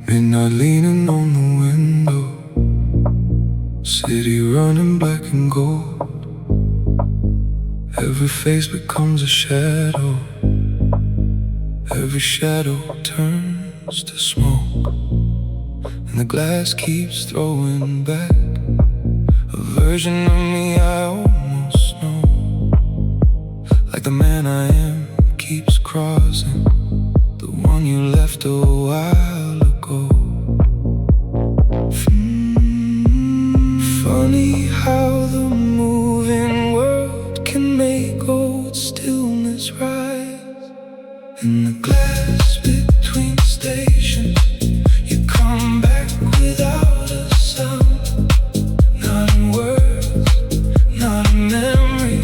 Midnight leaning on the window, city running black and gold. Every face becomes a shadow, every shadow turns to smoke. And the glass keeps throwing back a version of me I almost know. Like the man I am keeps crossing, the one you left a while ago. Funny how the moving world can make old stillness rise. In the glass between stations, you come back without a sound. Not in words, not in memory,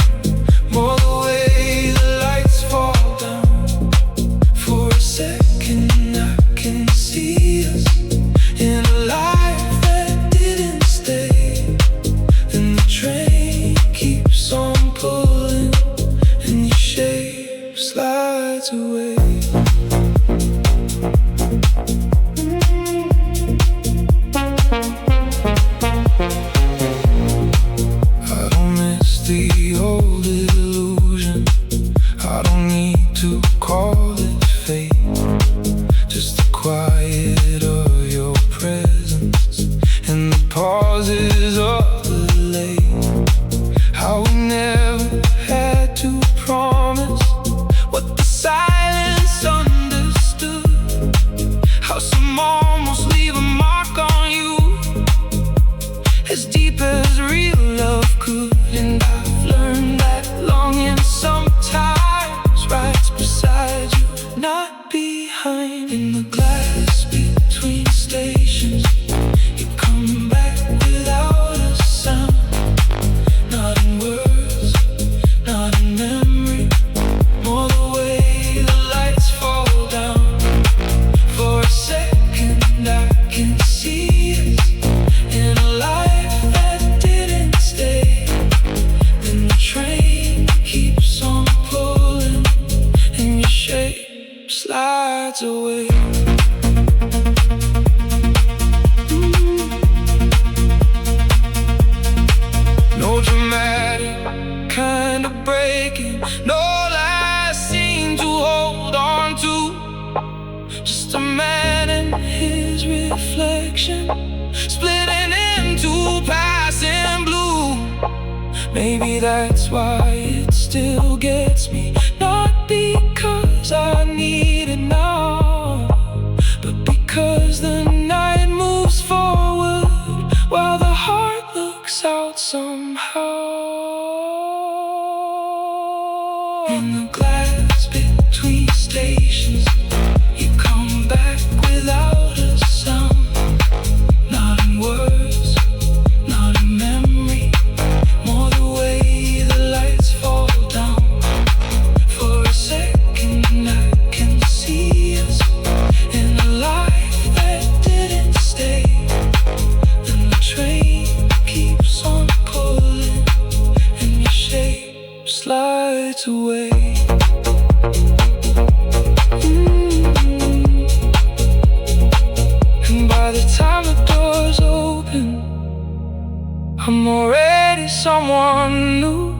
more the way the lights fall down. For a second I can see us in a life that didn't stay. And the train keeps on pulling, and your shape slides away. I don't miss the old illusion, I don't need to call it fate. Just the quiet of your presence and the pauses of the late. How we never had to promise what the silence understood. How some almost leave a mark on you, as deep as real love could. And I've learned that longing sometimes rides beside you, not behind. In the glass between stations, you come back without a sound. Not in words, not in memory, more the way the lights fall down. For a second I can see us in a life that didn't stay. Then the train keeps on pulling, and your shape slides away. No dramatic kind of breaking, no last scene to hold on to. Just a man and his reflection, splitting into passing blue. Maybe that's why it still gets me, not because I need it now, but because the night moves forward while the heart looks out somehow. In the glass between stations, you come back without a sound. Not in words, not in memory, more the way the lights fall down. For a second I can see us in a life that didn't stay. Then the train keeps on pulling, and your shape slides away. And by the time the doors open, I'm already someone new,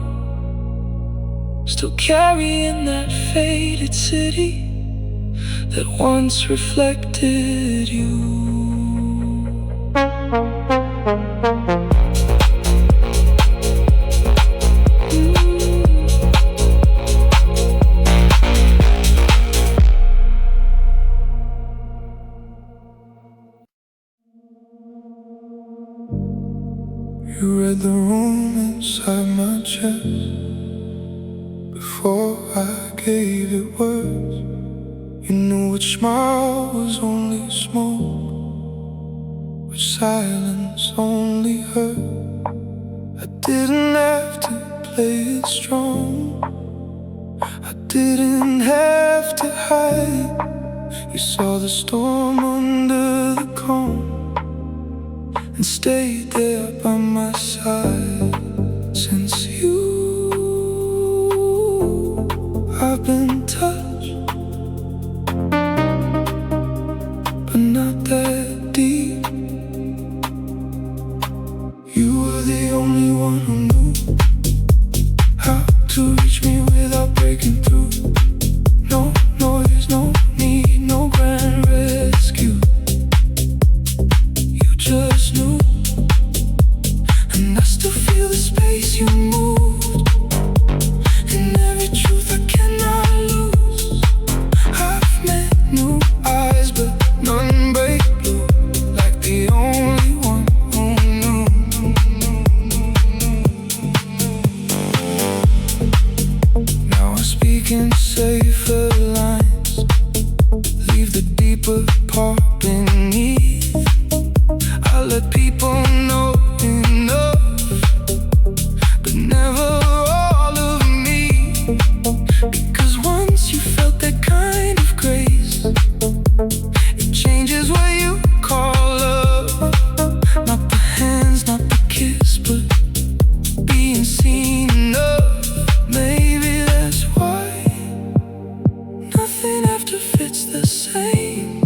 still carrying that faded city that once reflected you. You read the room inside my chest before I gave it words. You knew which smile was only smoke, which silence only hurt. I didn't have to play it strong, I didn't have to hide. You saw the storm under the calm and stayed there by my side. Since I've been touched, but not that apart beneath. I let people know enough, but never all of me. Because once you felt that kind of grace, it changes what you call love. Not the hands, not the kiss, but being seen enough. Maybe that's why nothing after fits the same.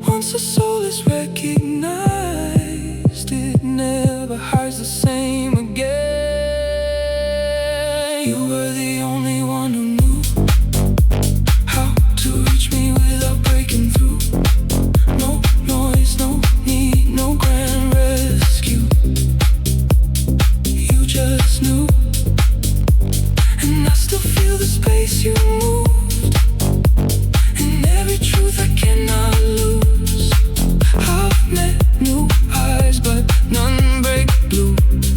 Once a soul is recognized, it never hides the same again. You were the only one who knew how to reach me without breaking through. No noise, no need, no grand rescue. You just knew, and I still feel the space you moved, and every truth I cannot lose. I've met new eyes, but none break blue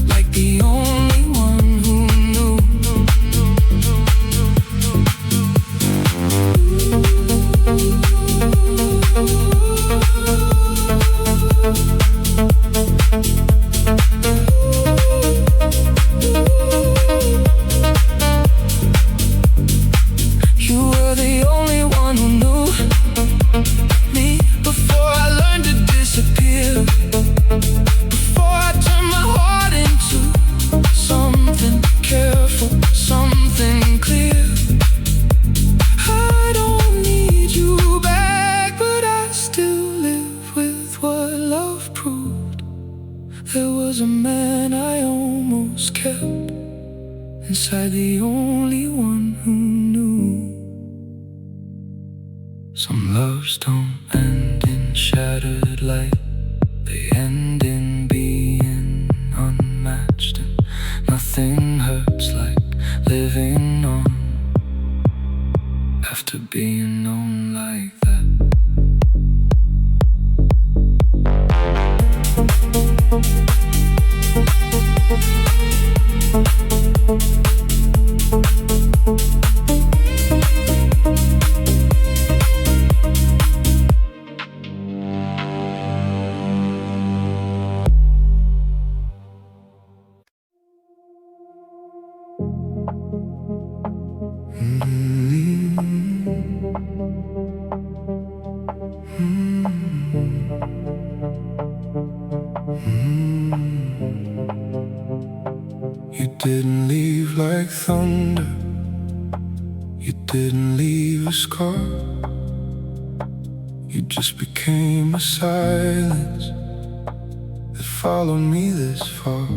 like the only one who knew. You were the only one who knew me before I learned to disappear, before I turned my heart into something careful, something clear. I don't need you back, but I still live with what love proved. There was a man I almost kept inside, the only one who knew. Some loves don't end in shattered light, they end in being unmatched, and nothing hurts like living on after being known like that. You didn't leave like thunder, you didn't leave a scar. You just became a silence that followed me this far.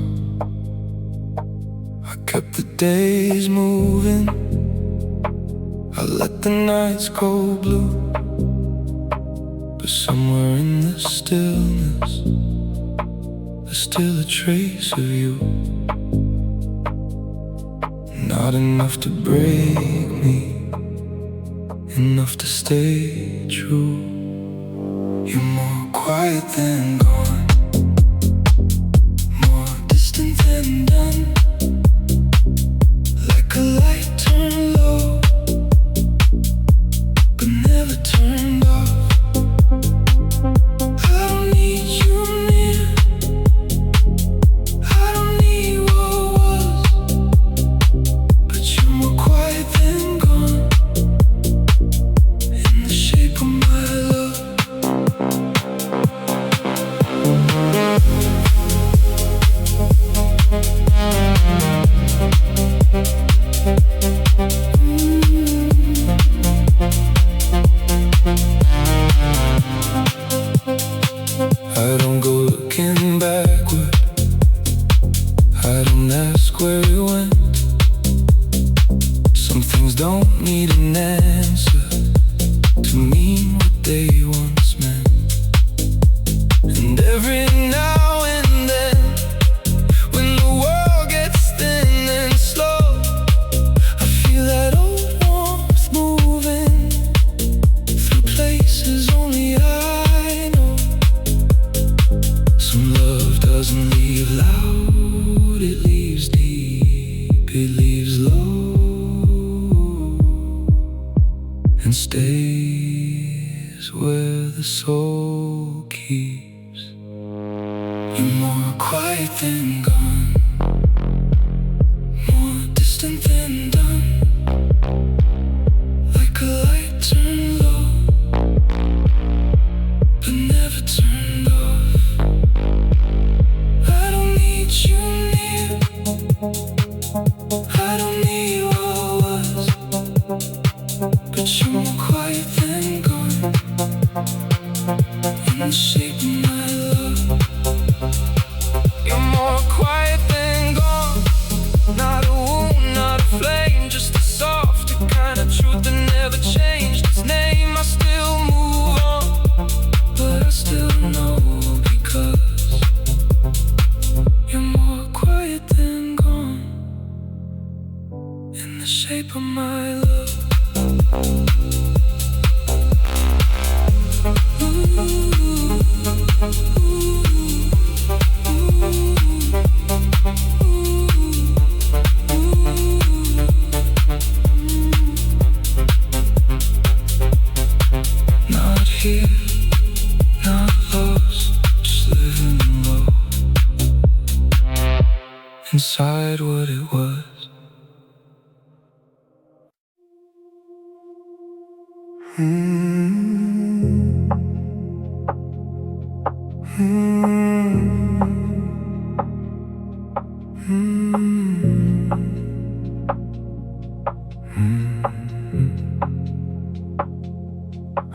I kept the days moving, I let the nights go blue, but somewhere in the stillness, there's still a trace of you. Not enough to break me, enough to stay true. You're more quiet than gone, more distant than done, like a light turned low, but never turned off. I don't need you near, I don't need what was, but you're more quiet than gone, in the shape of my love. is where the soul keeps. You're more quiet than gone, more distant than done. Like a light turned low, but never turned off. I don't need you near, I don't need what was, but you're more quiet than gone, in the shape of my love. You're more quiet than gone, not a wound, not a flame, just a softer kind of truth that never changed its name. I still move on, but I still know, because you're more quiet than gone, in the shape of my love. Not here, not lost, just living low, inside what it was.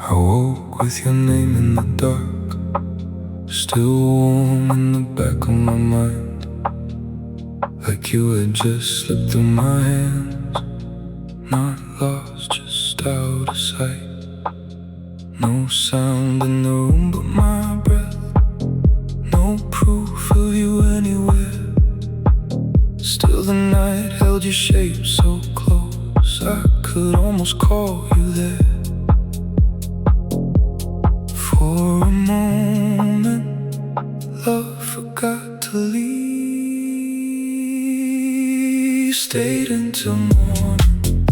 I woke with your name in the dark, still warm in the back of my mind, like you had just slipped through my hands. Not lost, just out of sight. No sound in the room but my breath, no proof of you anywhere. Still the night held your shape so close, I could almost call you there. For a moment, love forgot to leave. Stayed until morning,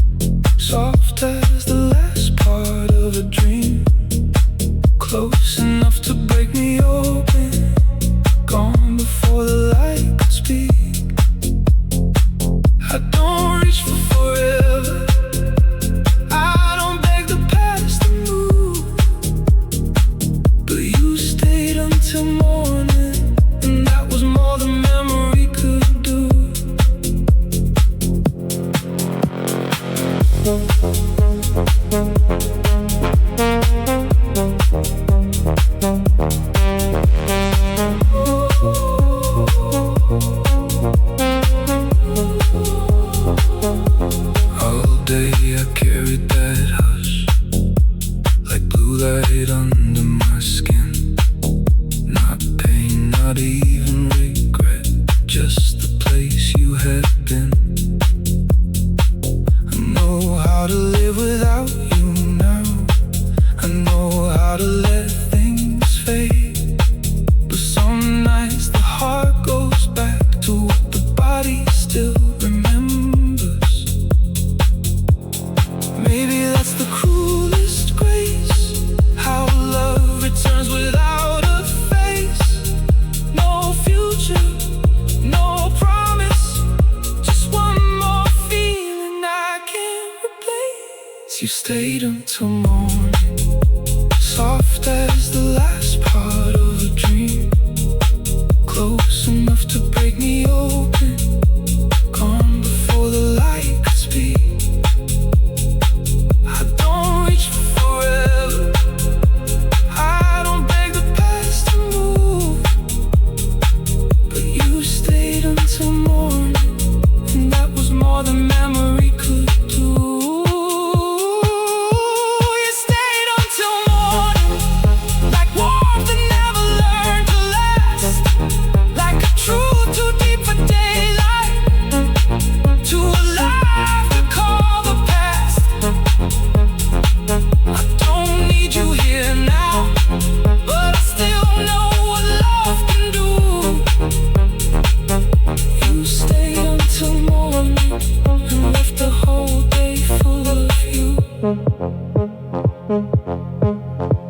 soft as the last part of a dream, close enough to break me open, gone before the light could speak. I don't reach for forever, I don't beg the past to move, but you stayed until morning, and that was more than memory could do. All day I carried that hush, like blue light under my skin. Not pain, not even regret, just the place you had been. I know how to live without you now, I know how to let things fade, but some nights the heart goes back to what the body still remembers. Maybe that's the cruelest grace, how love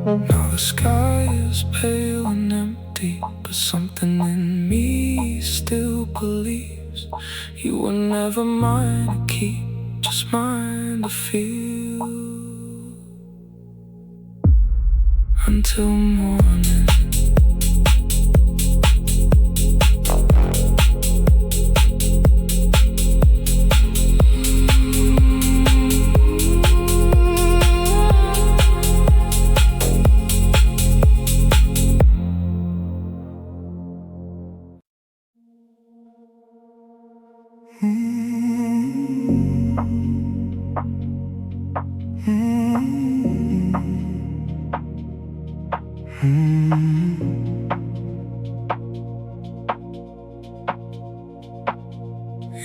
Now the sky is pale and empty, but something in me still believes you were never mine to keep, just mine to feel. Until morning.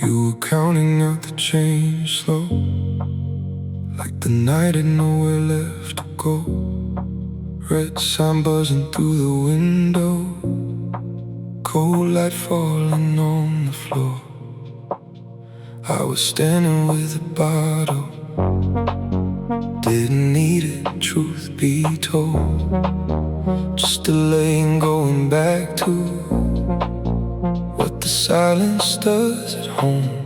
You were counting out the change slow, like the night had nowhere left to go. Red sign buzzing through the window, cold light falling on the floor. I was standing with a bottle, didn't need it, truth be told. Just delaying going back to what the silence does at home.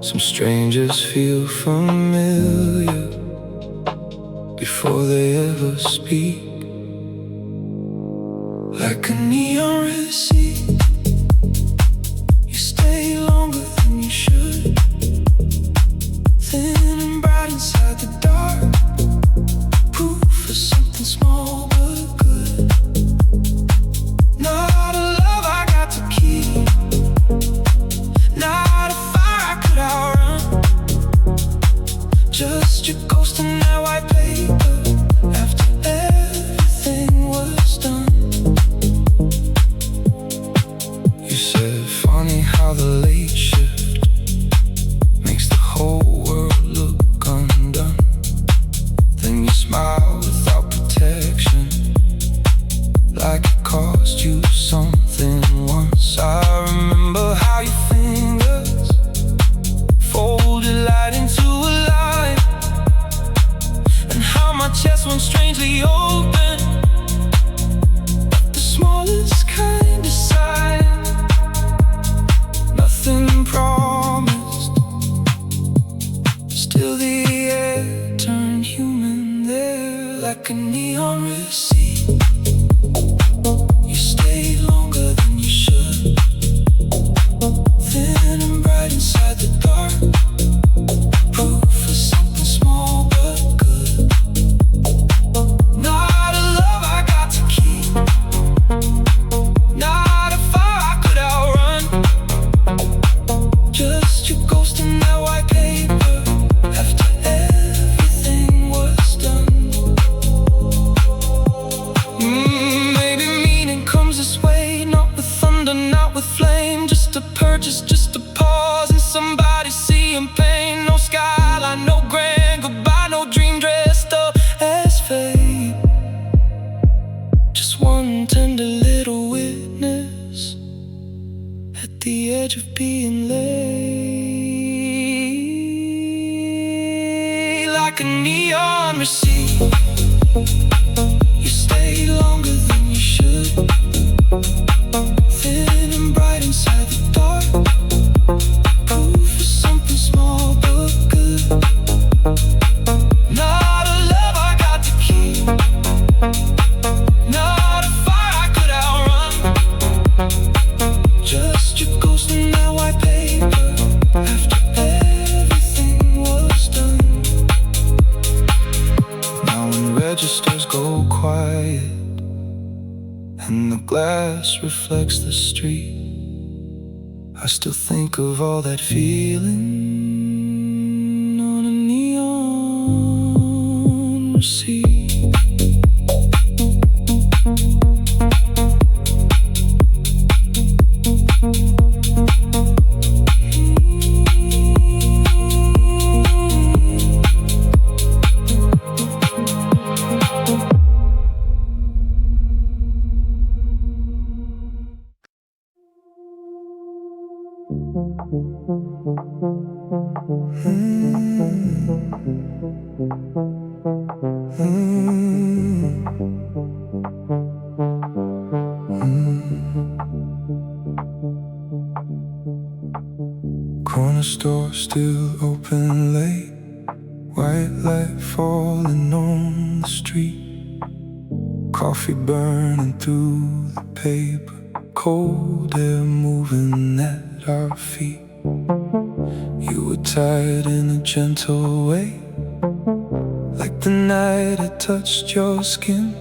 Some strangers feel familiar before they ever speak, like a neon receipt. You stay longer than you should, thin and bright inside the dark, proof of something small but good. Not a love I got to keep, not a fire I could outrun, just your ghost in that white paper after everything was done. You said, funny how the late shift makes the whole world look undone. Then you smile without protection, like it cost you something once. I remember how your fingers folded light into a line, and how my chest went strangely open, the smallest kind of sign. Nothing promised, still the air turned human there, like a neon receipt. You stayed longer than you should, thin and bright inside the dark, proof of something small but good. Not a love I got to keep, not a fire I could outrun, just your ghost in that white paper after everything was done. Maybe meaning comes this way, not with thunder, not with flame, just a purchase, just a pause, and somebody seeing pain. No skyline, no grand goodbye, no dream dressed up as fate, just one tender little witness at the edge of being late, like a neon receipt. You stayed longer than you should, thin and bright inside the dark, proof of something small but good. Not a love I got to keep, not a fire I could outrun, just your ghost in that white paper after everything was done. Now when registers go quiet and the glass reflects the street, I still think of all that feeling on a neon receipt. still open late. White light falling on the street. Coffee burning through the paper. Cold air moving at our feet. You were tired in a gentle way, like the night I touched your skin.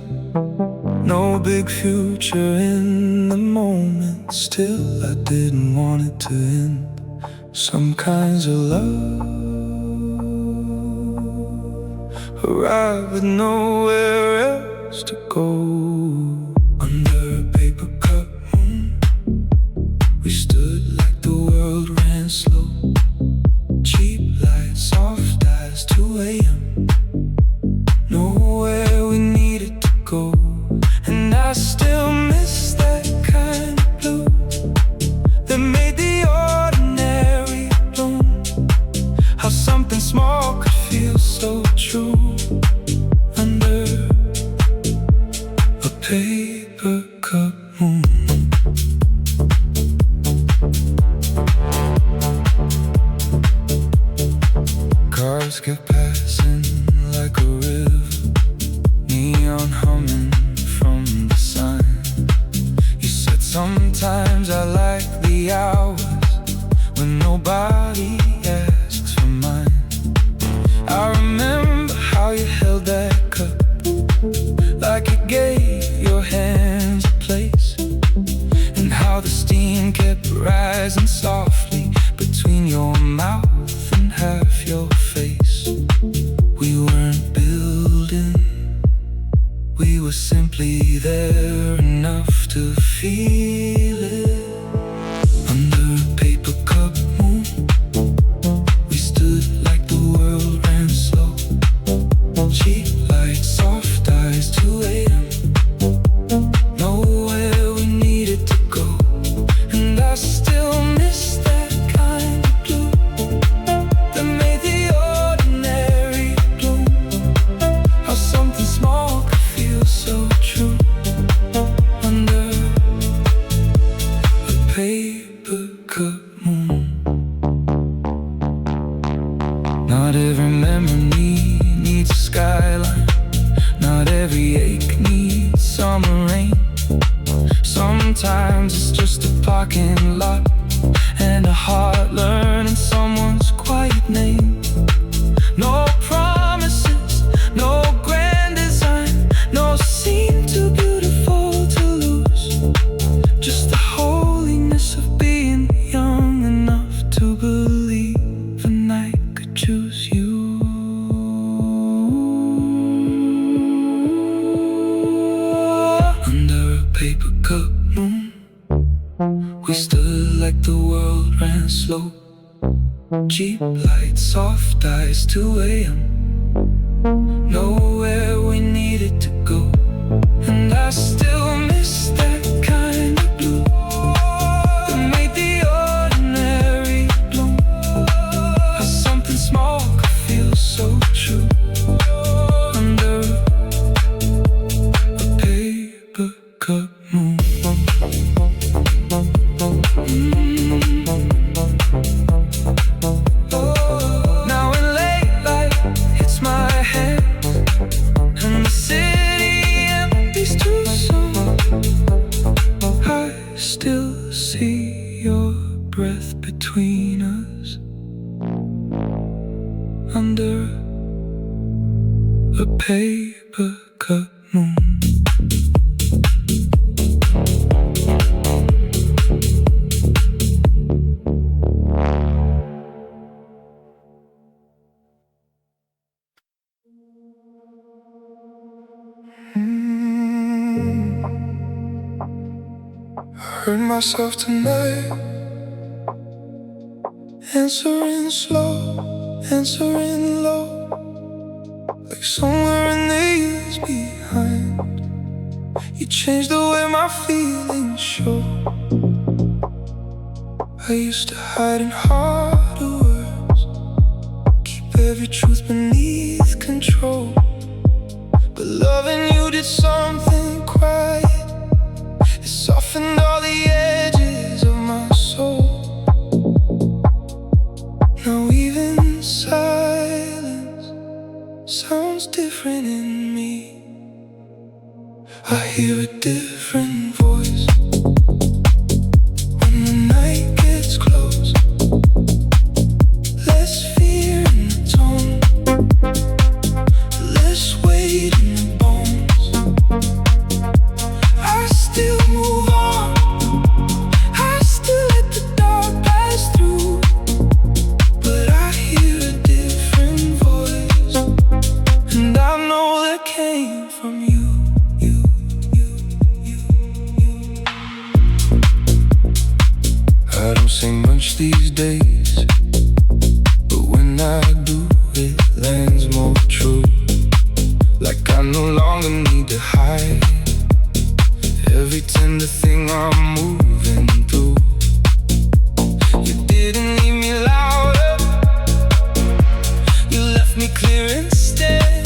No big future in the moment, still I didn't want it to end. Some kinds of love arrive with nowhere else to go. Under a paper cup moon, we stood like the world ran slow. Cheap lights, soft eyes, 2 a.m. Nowhere we needed to go. And I still miss that kind of blue that made the ordinary bloom. How something small could feel so true under a paper cup moon. Cars kept passing like a river, neon humming from the sun. You said sometimes I like the hours when nobody asks for mine. I remember how you held that cup like it gave your hands a place, and how the steam kept rising softly between your mouth and half your face. We weren't building, we were simply there enough to feel it. Under a paper cup moon, we stood like the world ran slow. Cheap lights, soft eyes, 2 a.m. Nowhere we needed to go. And I still miss that kind of blue that made the ordinary bloom. How something small could feel so true under a paper cup moon. Not every memory needs a skyline. Not every ache needs summer rain. Sometimes it's just a parking lot and a heart learning someone's quiet name. No promises, no grand design, no scene too beautiful to lose. Just the holiness of being young enough to believe a night could choose you. Under a paper cup moon, we stood like the world ran slow. Cheap lights, soft eyes, 2 a.m. Nowhere we needed to go. And I still miss that kind of blue that made the ordinary bloom. How something small could feel so true under a paper cup moon. Now when late light hits my head and the city empties too soon, I still see your breath between us under a paper cup moon. I heard myself tonight, answering slow, answering low, like somewhere in the years behind. You changed the way my feelings show. I used to hide in harder words, keep every truth beneath control. But loving you did something quiet. It softened all the edges of my soul. Now different in me. I hear a different voice when the night gets close. Less fear in the tone, less weight in the bones. I still move on, I still let the dark pass through, but I hear a different voice, and I know that came from you. I don't say much these days, but when I do, it lands more true. Like I no longer need to hide every tender thing I'm moving through. You didn't leave me louder, you left me clear instead.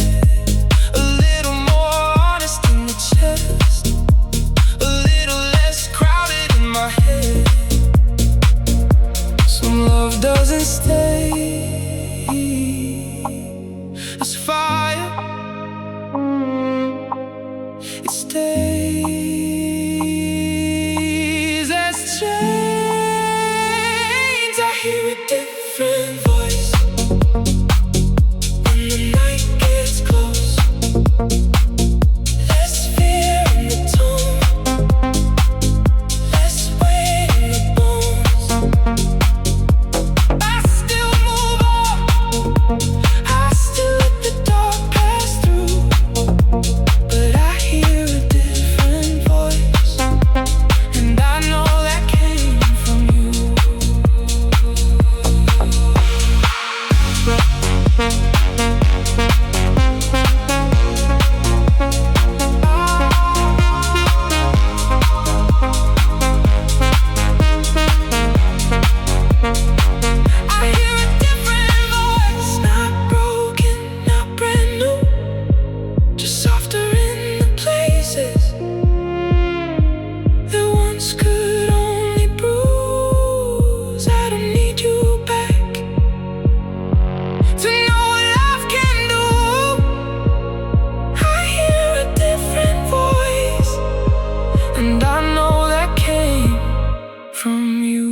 A little more honest in the chest, a little less crowded in my head. Some love doesn't stay, it's fire, it stays as chains. I hear a different voice when the night gets close. Less fear in the tone, less weight in the bones. I still move on, I still let the dark pass through, but I hear a different voice, and I know that came from you. I hear a different voice, not broken, not brand new, just softer in the places that once could only bruise. I don't need you back to know what love can do. I hear a different voice, and I know that came from you.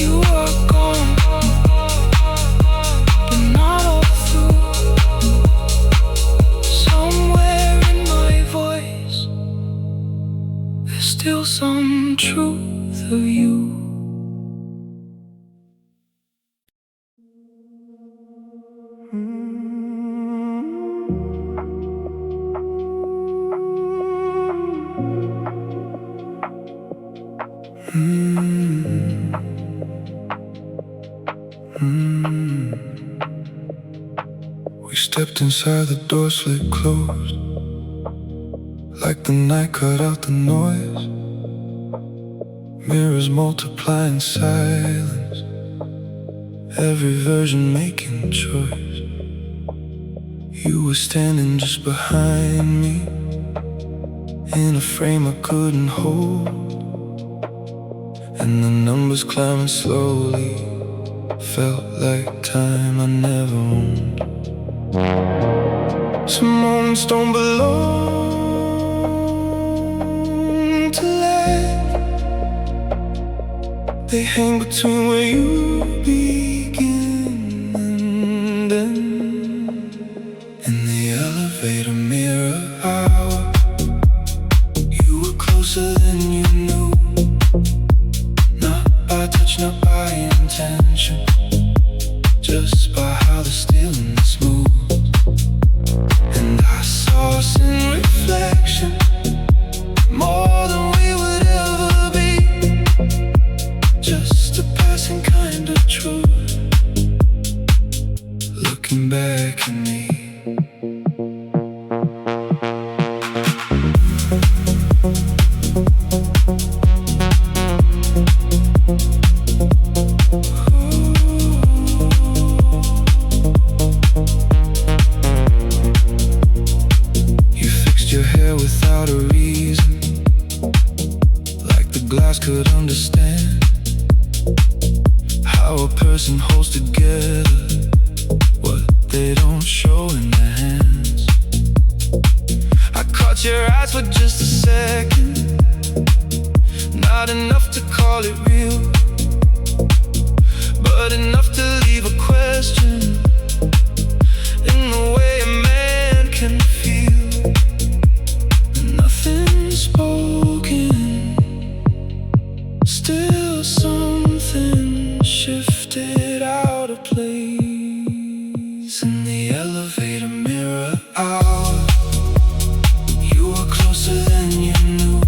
You are gone, but not all through. Somewhere in my voice, there's still some truth of you. We stepped inside, the door slid closed, like the night cut out the noise. Mirrors multiplying silence, every version making choice. You were standing just behind me, in a frame I couldn't hold, and the numbers climbing slowly felt like time I never owned. Some moments don't belong to life, they hang between where you begin and end. In the elevator mirror hour, you were closer than you knew, not by touch, not by intention, just by how the stillness moves. And I saw us in reflection, more than we would ever be, just a passing kind of truth, looking back at me. without a reason, like the glass could understand how a person holds together what they don't show in their hands. I caught your eyes for just a second, not enough to call it real, but enough to leave a question in the way a man can feel. Nothing spoken, still something shifted out of place. In the elevator mirror hour, you were closer than you knew,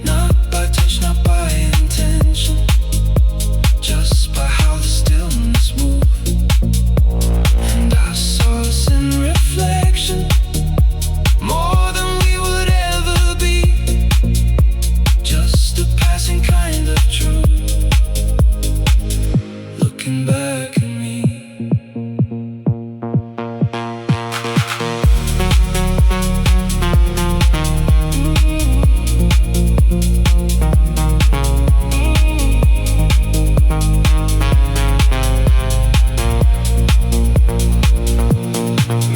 not by touch, not by intention, just by how the stillness moved. And I saw us in reflection, more than we would ever be, just a passing kind of truth. Looking back at me,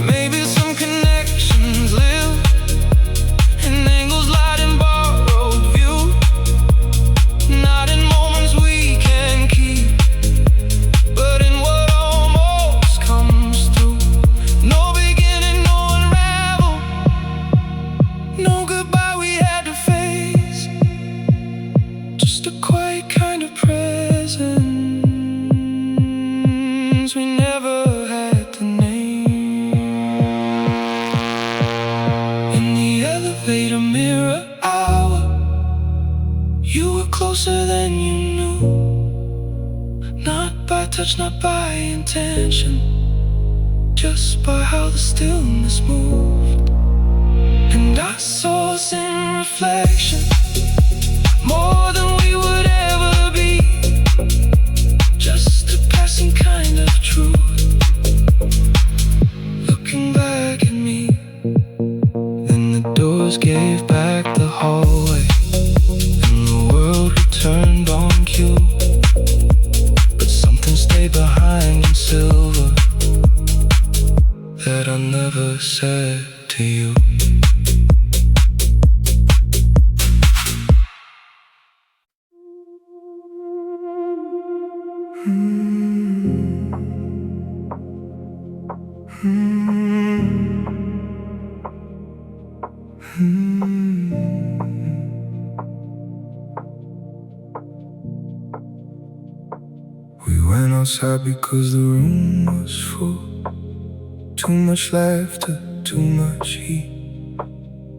maybe some connections live in angles light and borrowed view, not in moments we can keep, but in what almost comes through. No beginning, no unravel, no goodbye we had to face, just a quiet kind of presence we never had to name. In the elevator mirror hour, you were closer than you knew, not by touch, not by intention, just by how the stillness moved. And I saw us in reflection, more than we would ever be, just a passing kind of truth. Looking back at me, then the doors gave back the hallway, and the world returned on cue, but something stayed behind in silver that I never said to you. We went outside because the room was full, too much laughter, too much heat.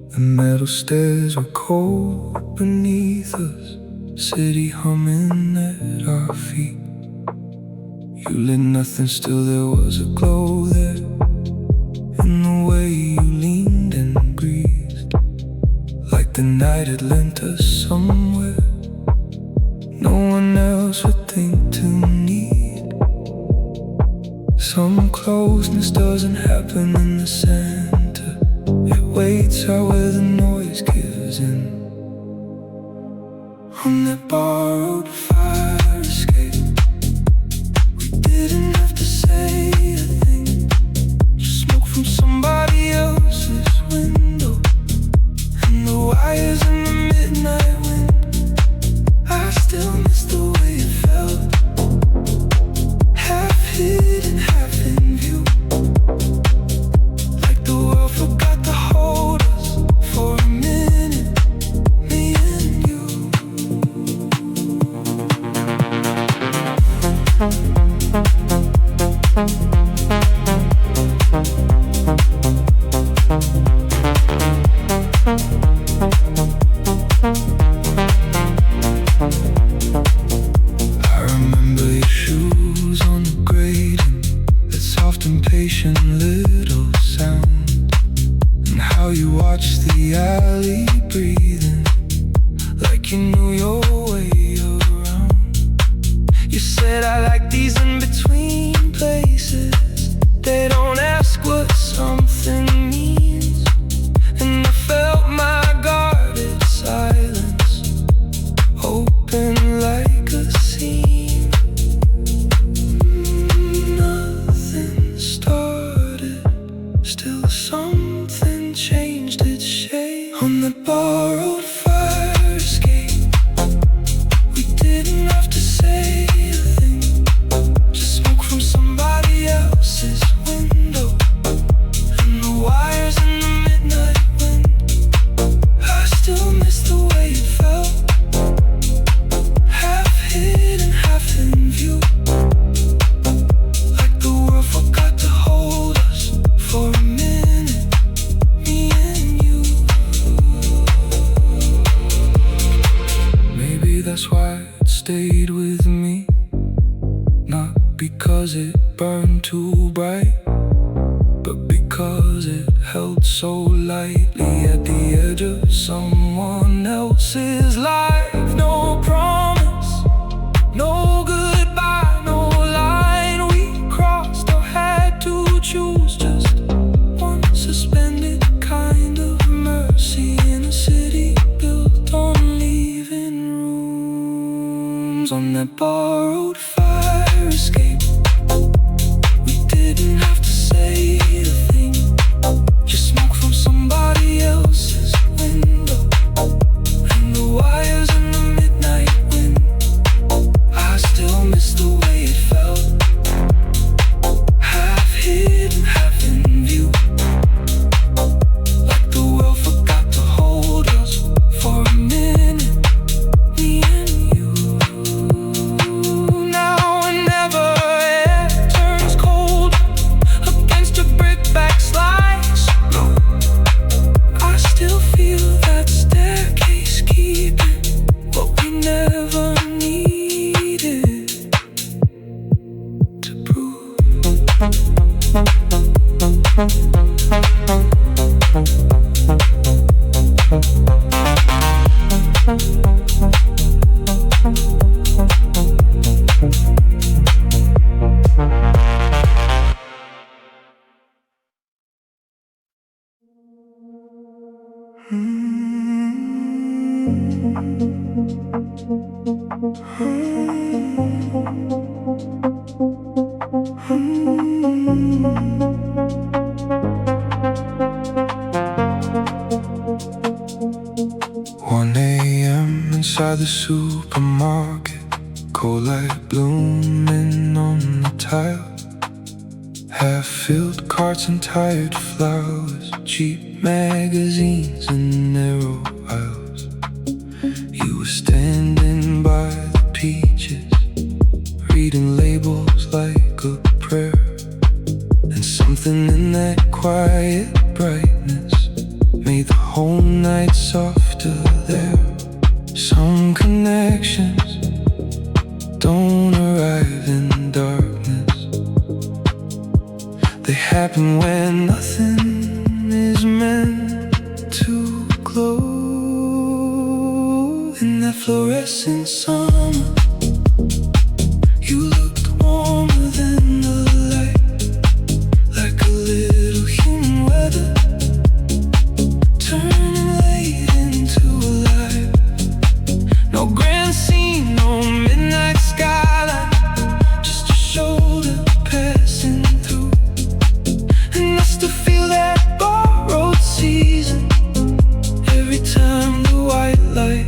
The metal stairs were cold beneath us, city humming at our feet. You lit nothing, still there was a glow there, in the way you leaned and breathed, like the night had lent us somewhere no one else would think to need. Some closeness doesn't happen in the center, it waits out where the noise gives in. On that borrowed fire escape, we didn't have to say a thing, just smoke from somebody else's window, and the wires in the midnight wind. I still miss the way it felt, half hidden, half in view, like the world forgot to hold us for a minute, me and you. I remember your shoes on the grating, that soft impatient little sound, and how you watched the alley breathing, like you knew your way around. You said I like these in-between places, they don't ask what something means, and I felt 'cause it held so lightly at the edge of someone else's life. No promise, no goodbye, no line we crossed or had to choose. Just one suspended kind of mercy in a city built on leaving rooms. On that borrowed fire escape, we didn't have to say a thing. Just smoke from somebody else's window, and the wires in the midnight wind. I still miss the way it felt, half hidden, half in view, like the world forgot to hold us for a minute, me and you. Now whenever it turns cold against your brick backslides, I still feel that staircase keeping what we never needed to prove. Inside the supermarket, cold light blooming on the tile, half-filled carts and tired flowers, cheap magazines and narrow aisles. You were standing by the peaches, reading labels like a prayer, and something in that quiet brightness made the whole night softer there. Some connections don't arrive in darkness. They happen when nothing is meant to glow. In that fluorescent summer, you looked warmer than the light, like a little human weather, turning late into alive. No grand scene, no midnight skyline, just a shoulder passing through. And I still feel that borrowed season every time the white light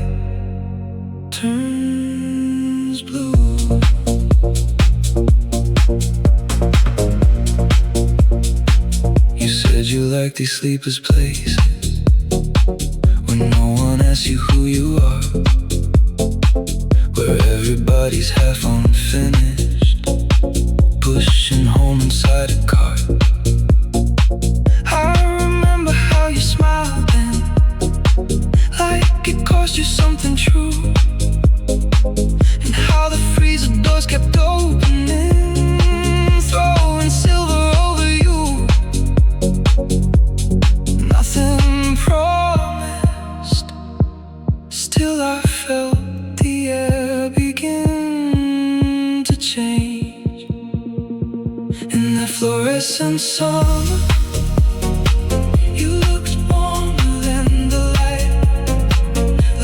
turns blue. You said you like these sleepless places when no one asks you who you are, where everybody's half unfinished, pushing home inside a car. I remember how you smiled then, like it cost you something true, and how the freezer doors kept opening, throwing silver over you. Nothing promised, still I felt the air begin to change. In that fluorescent summer, you looked warmer than the light,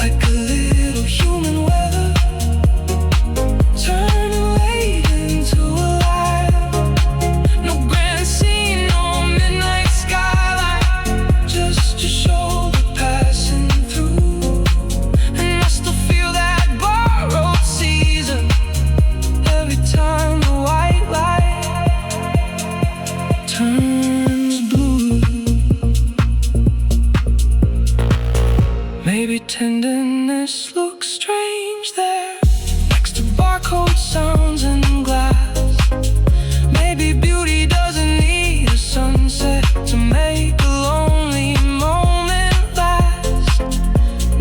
like a little human weather, turning late into alive. No grand scene, no midnight skyline, just a shoulder passing through. And I still feel that borrowed season every time the white light turns blue. Maybe tenderness looks strange there, next to barcode sounds and glass. Maybe beauty doesn't need a sunset to make a lonely moment last.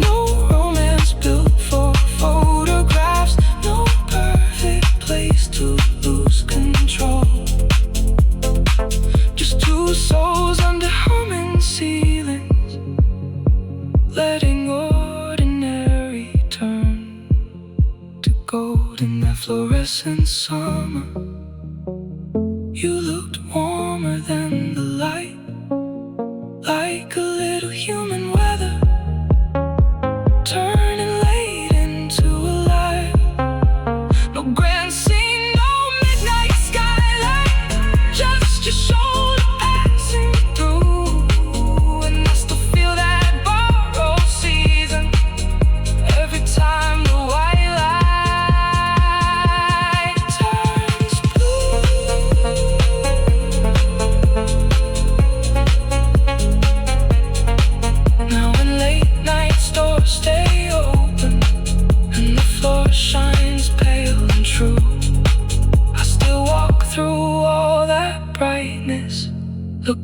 No romance built for photographs, no perfect place to lose control. Just two souls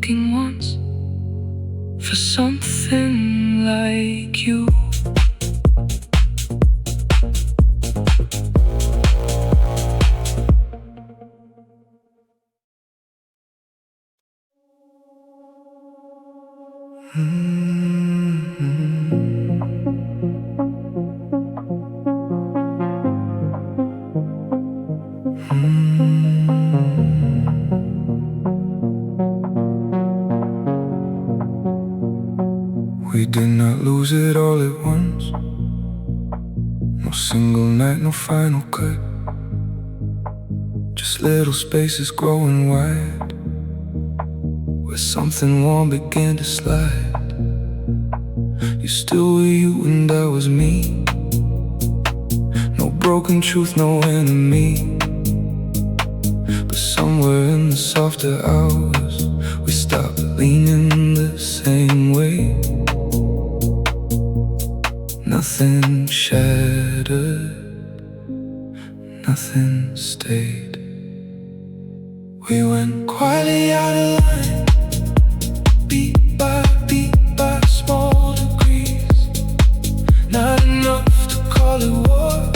looking once for something like you. We did not lose it all at once. No single night, no final cut. Just little spaces growing wide, where something warm began to slide. You still were you and I was me. No broken truth, no enemy. But somewhere in the softer hours, we stopped leaning the same way. Nothing shattered, nothing stayed. We went quietly out of line, beat by small degrees. Not enough to call it war,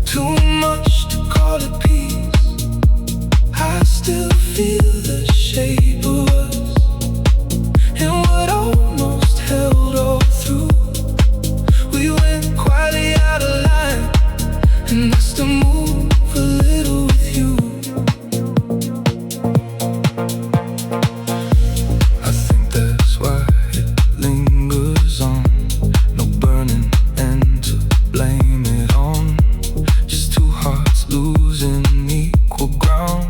too much to call it peace. I still feel the shape of us, and what almost held all through. We went quietly out of line, and I still move a little with you. I think that's why it lingers on. No burning end to blame it on. Just two hearts losing equal ground,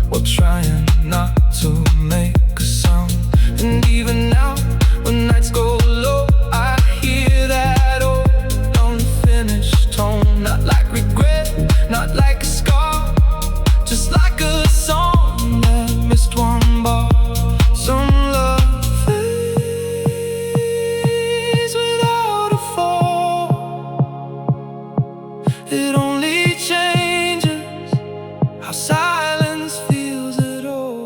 while trying not to make a sound. And even now, when nights go low, I hear that old unfinished tone. Not like regret, not like a scar, just like a song that missed one bar. Some love fades without a fall. It only changes how silence feels at all.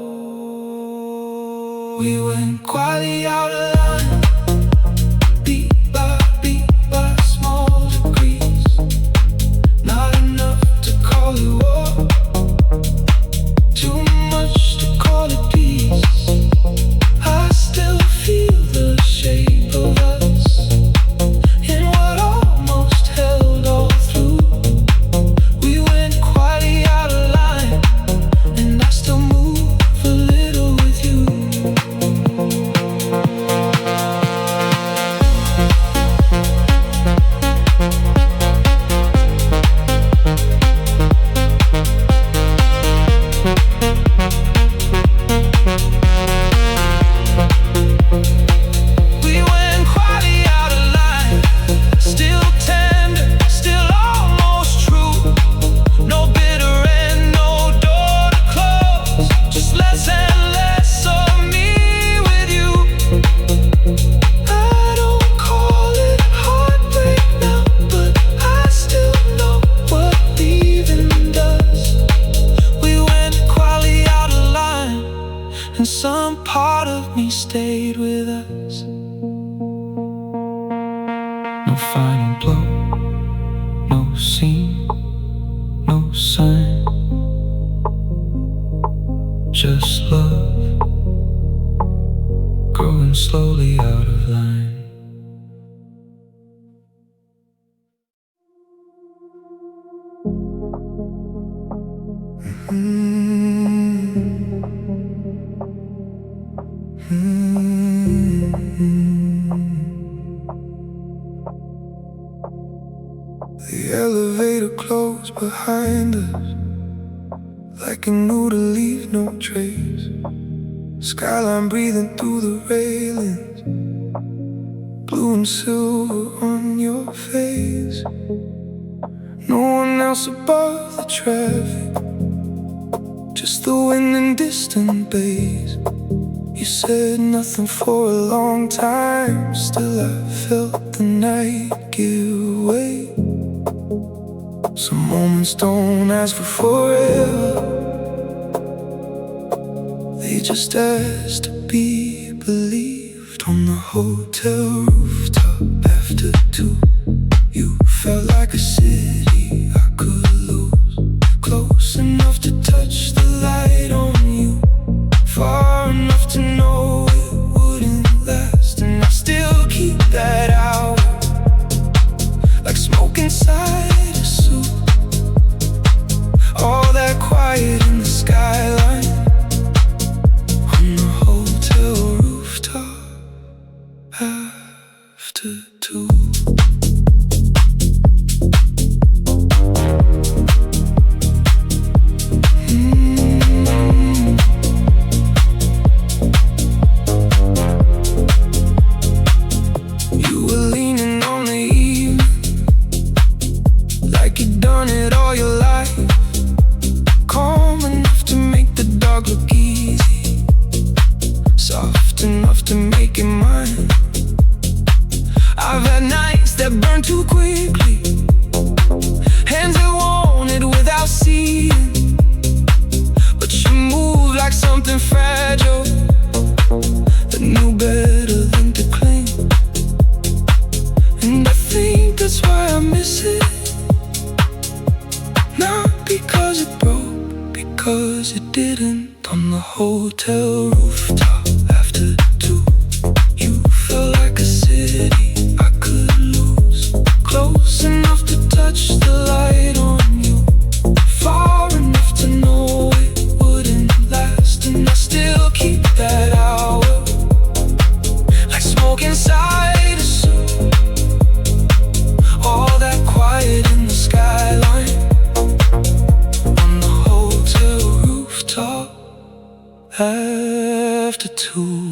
We went quietly out of line, beat by small degrees. Not enough to call it war, too much to call it peace. I still feel the shape of us, and what almost held all through. We went quietly out of line, and I still move a little with you. We went quietly out of line, still tender, still almost true. No bitter end, no door to close, just less and less of me with you. I don't call it heartbreak now, but I still know what leaving does. We went quietly out of line, and some part of me stayed with us. No final blow, no scene, no sign. Just love, growing slowly out of line. The elevator closed behind us, like it knew to leave no trace. Skyline breathing through the railings, blue and silver on your face. No one else above the traffic, just the wind and distant bass. You said nothing for a long time, still I felt the night give way. Some moments don't ask for forever, they just asked to be believed. On the hotel rooftop after 2, you felt like a city I could lose. Close enough to touch the light on you, far enough to know it wouldn't last. And I still keep that hour, like smoke inside a suit. All that quiet in the skyline, on the hotel rooftop after 2. Too quickly, hands that wanted without seeing, but you move like something fragile that knew better than to cling. And I think that's why I miss it, not because it broke, because it didn't. On the hotel rooftop after 2, you felt like a city I could lose. Close enough to touch the light on you, far enough to know it wouldn't last. And I still keep that hour, like smoke inside a suit. All that quiet in the skyline, on the hotel rooftop after 2.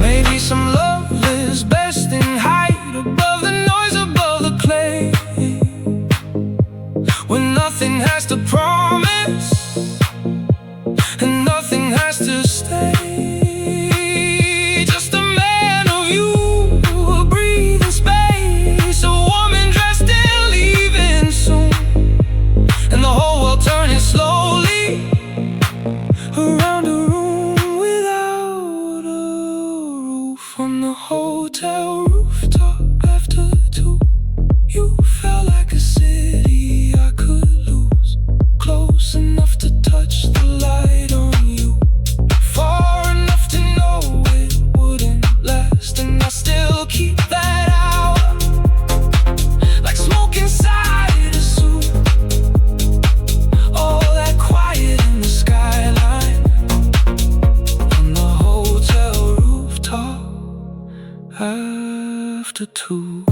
Maybe some love is best in height, above the noise, above the clay, when nothing has to promise and nothing has to stay. Just a man of you, a breathing space, a woman dressed in leaving soon, and the whole world turning slowly around a room without a roof. On the hotel rooftop after 2, you felt like a city I could lose. Close enough to touch the light on you, far enough to know it wouldn't last. And I still keep that hour, like smoke inside a suit. All that quiet in the skyline, on the hotel rooftop after 2.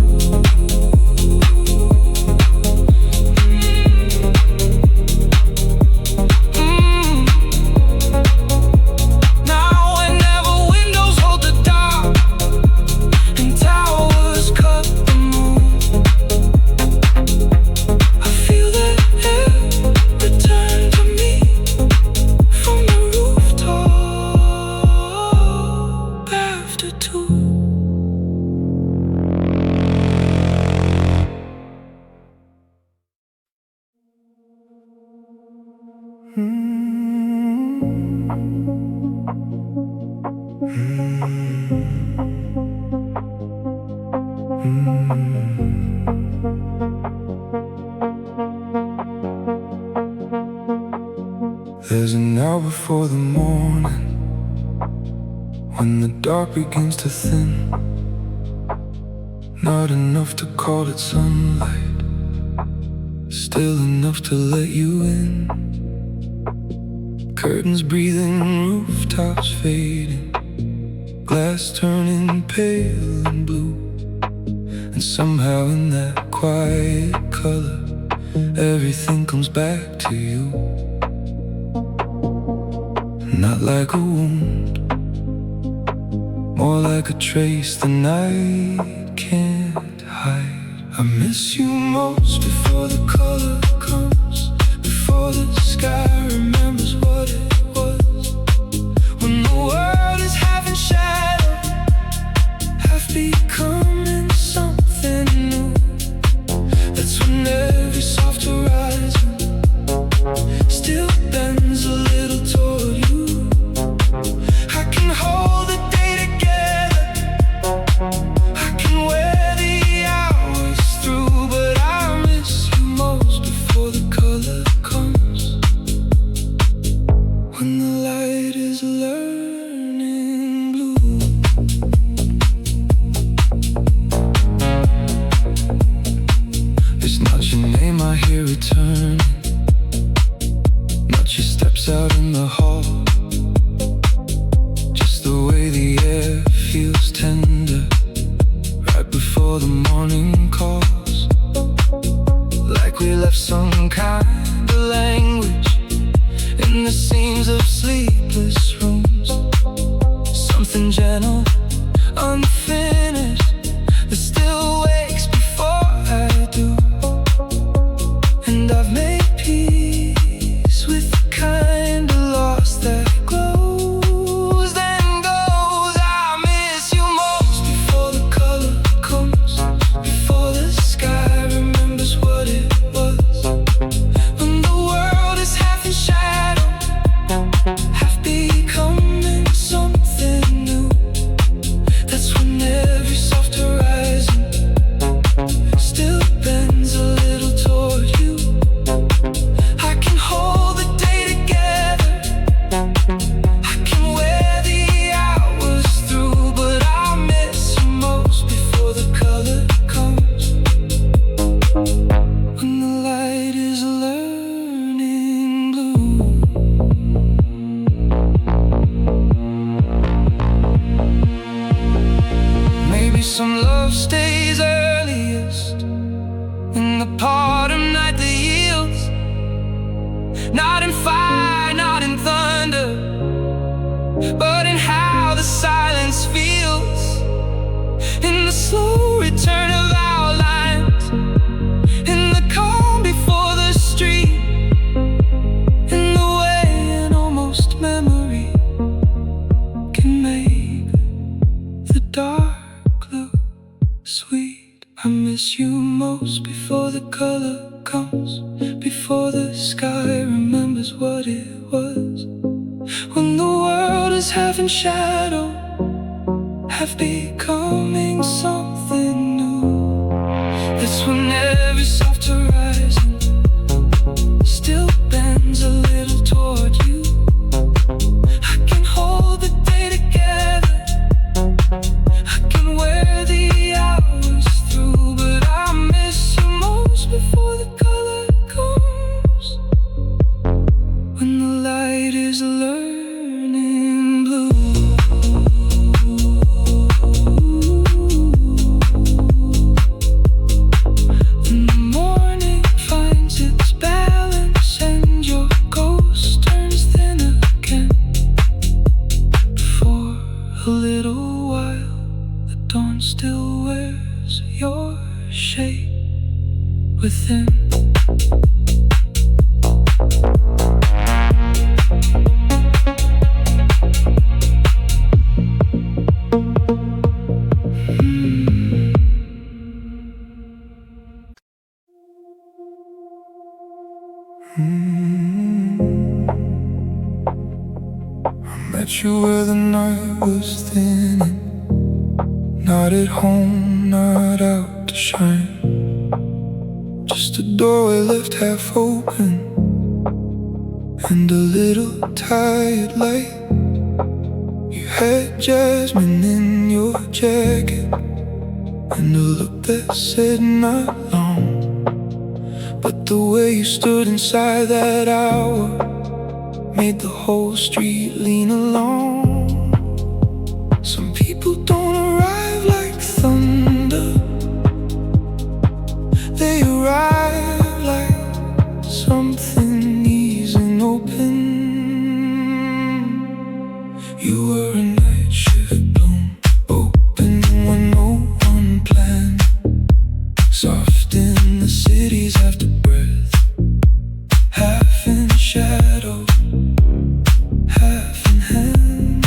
There's an hour before the morning, when the dark begins to thin. Not enough to call it sunlight, still enough to let you in. Curtains breathing, rooftops fading, glass turning pale and blue. And somehow in that quiet color, everything comes back to you. Not like a wound, more like a trace the night can't hide. I miss you most before the color comes, before the sky remembers what it was. When the world is having shadow, half becoming something new. That's when every soft horizon still bends a color comes, before the sky remembers what it was. When the world is half in shadow, half becoming something new. That's when every soft horizon still bends a little toward you. I can hold the day together, I can wear the hours through, but I miss you most before the color comes. When the light is learning blue. When the morning finds its balance and your ghost turns thin again. For a little while, the dawn still wears your shape within. I met you where the night was thinning, not at home, not out to shine. Just a doorway left half open and a little tired light. You had jasmine in your jacket and a look that said not long. But the way you stood inside that hour made the whole street lean along. Some people don't arrive like thunder, they arrive like something easing open. You were a night shift bloom, open when no one planned, soft in the city's after breath, half in shadow, half in hand.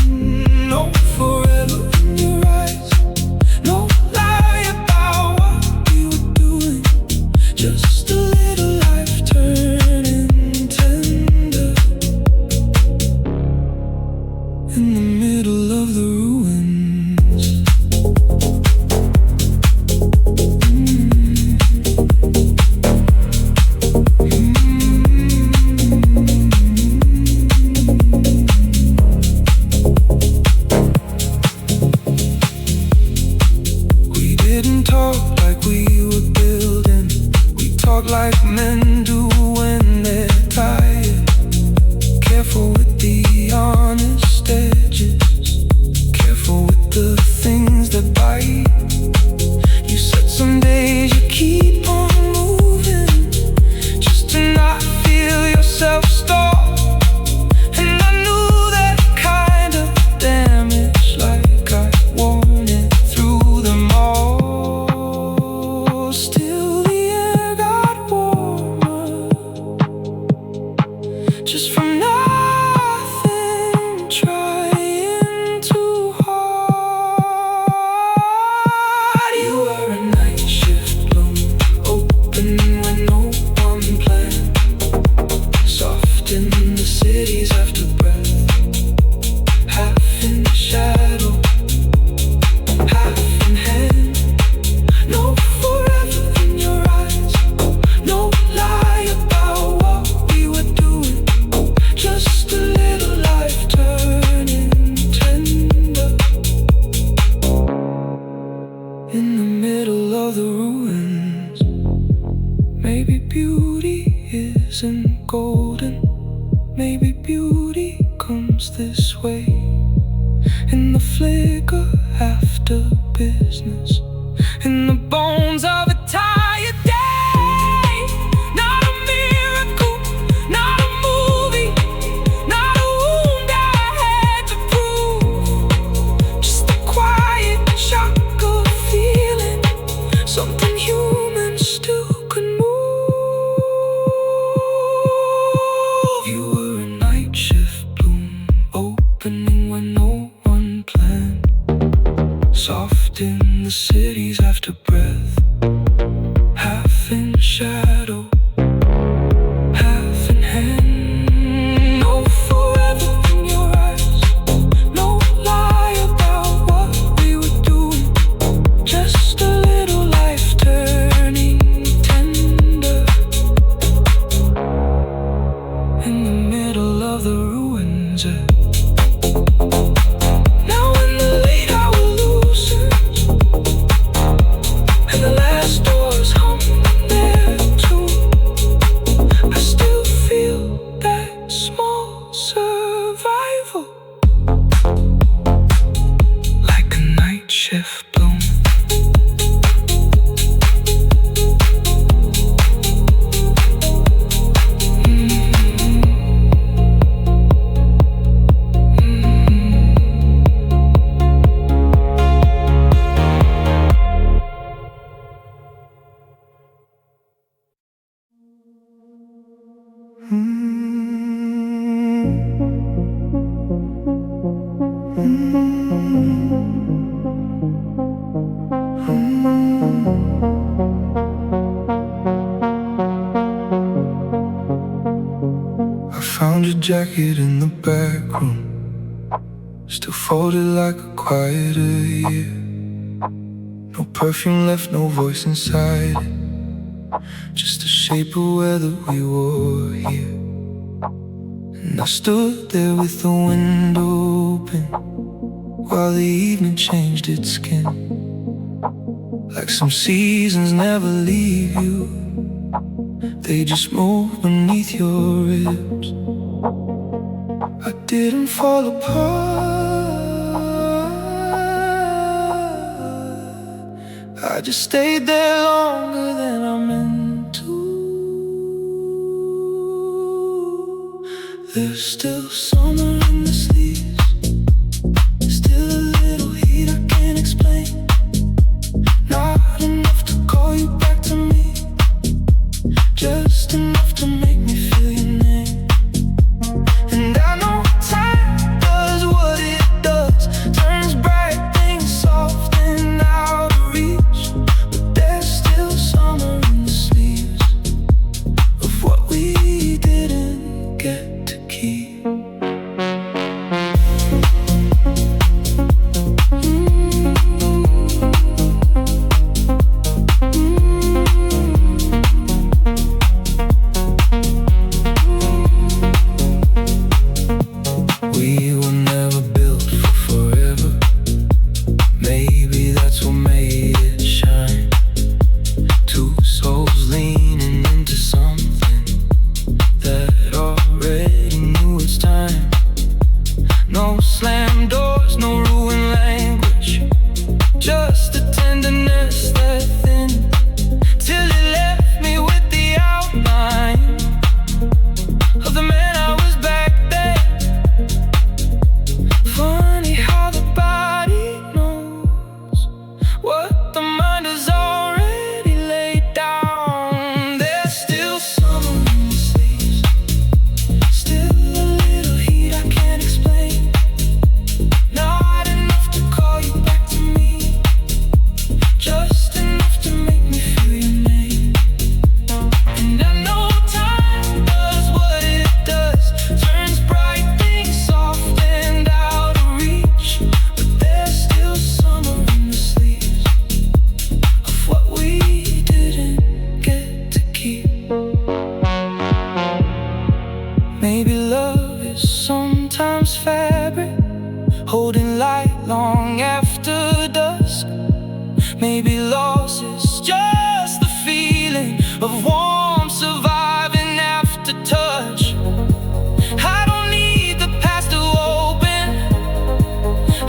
No forever in your eyes, no lie about what we were doing, just a little life turning tender in the middle of the ruins. We didn't talk like we were building, we talked like men do when they're tired. Careful with the honest edges, careful with the things that bite. You said some days you keep on moving, just to not feel yourself stall. And I knew that kind of damage, like I worn it through them all. Still the air got warmer, just from nothing trying too hard. You were a night shift bloom, open when no one planned, soft in the city's after breath, half in shadow, half in hand. No forever in your eyes, no lie about what we were doing, just a little life turning tender in the middle of the ruins. Maybe beauty isn't golden, maybe beauty comes this way, in the flicker after business, in the bones of a tired day. Not a miracle, not a movie, not a wound I had to prove, just a quiet shock of feeling something human still could move. You were a night shift bloom, opening when no one planned, soft in the city's after breath, half in shadow. Now in the late hour loosens and the last doors hum their tune, I still feel that small survival, like a night shift bloom. I found your jacket in the back room, still folded like a quieter year. No perfume left, no voice inside it, just the shape of weather we wore here. And I stood there with the window open while the evening changed its skin. Like some seasons never leave you, they just move beneath your ribs. I didn't fall apart, I just stayed there longer than I meant to. There's still summer in the sleeves, still a little heat I can't explain. Not enough to call you back to me, just enough to make me feel your name. And I know time does what it does, turns bright things soft and out of reach. But there's still summer in the sleeves of what we didn't get to keep. We were never built for forever, maybe that's what made it shine. Two souls leaning into something that already knew its time. No slam doors, no ruined language, just a tenderness that thinned till it left me with the outline of the man I was back then. Funny how the body knows what the mind has already laid down. There's still summer in the sleeves, still a little heat I can't explain. Not enough to call you back to me, just enough to make me feel your name. And I know time does what it does, turns bright things soft and out of reach. But there's still summer in the sleeves of what we didn't get to keep. Maybe love is sometimes fabric, holding light long after dusk. Maybe loss is just the feeling of warmth surviving after touch. I don't need the past to open,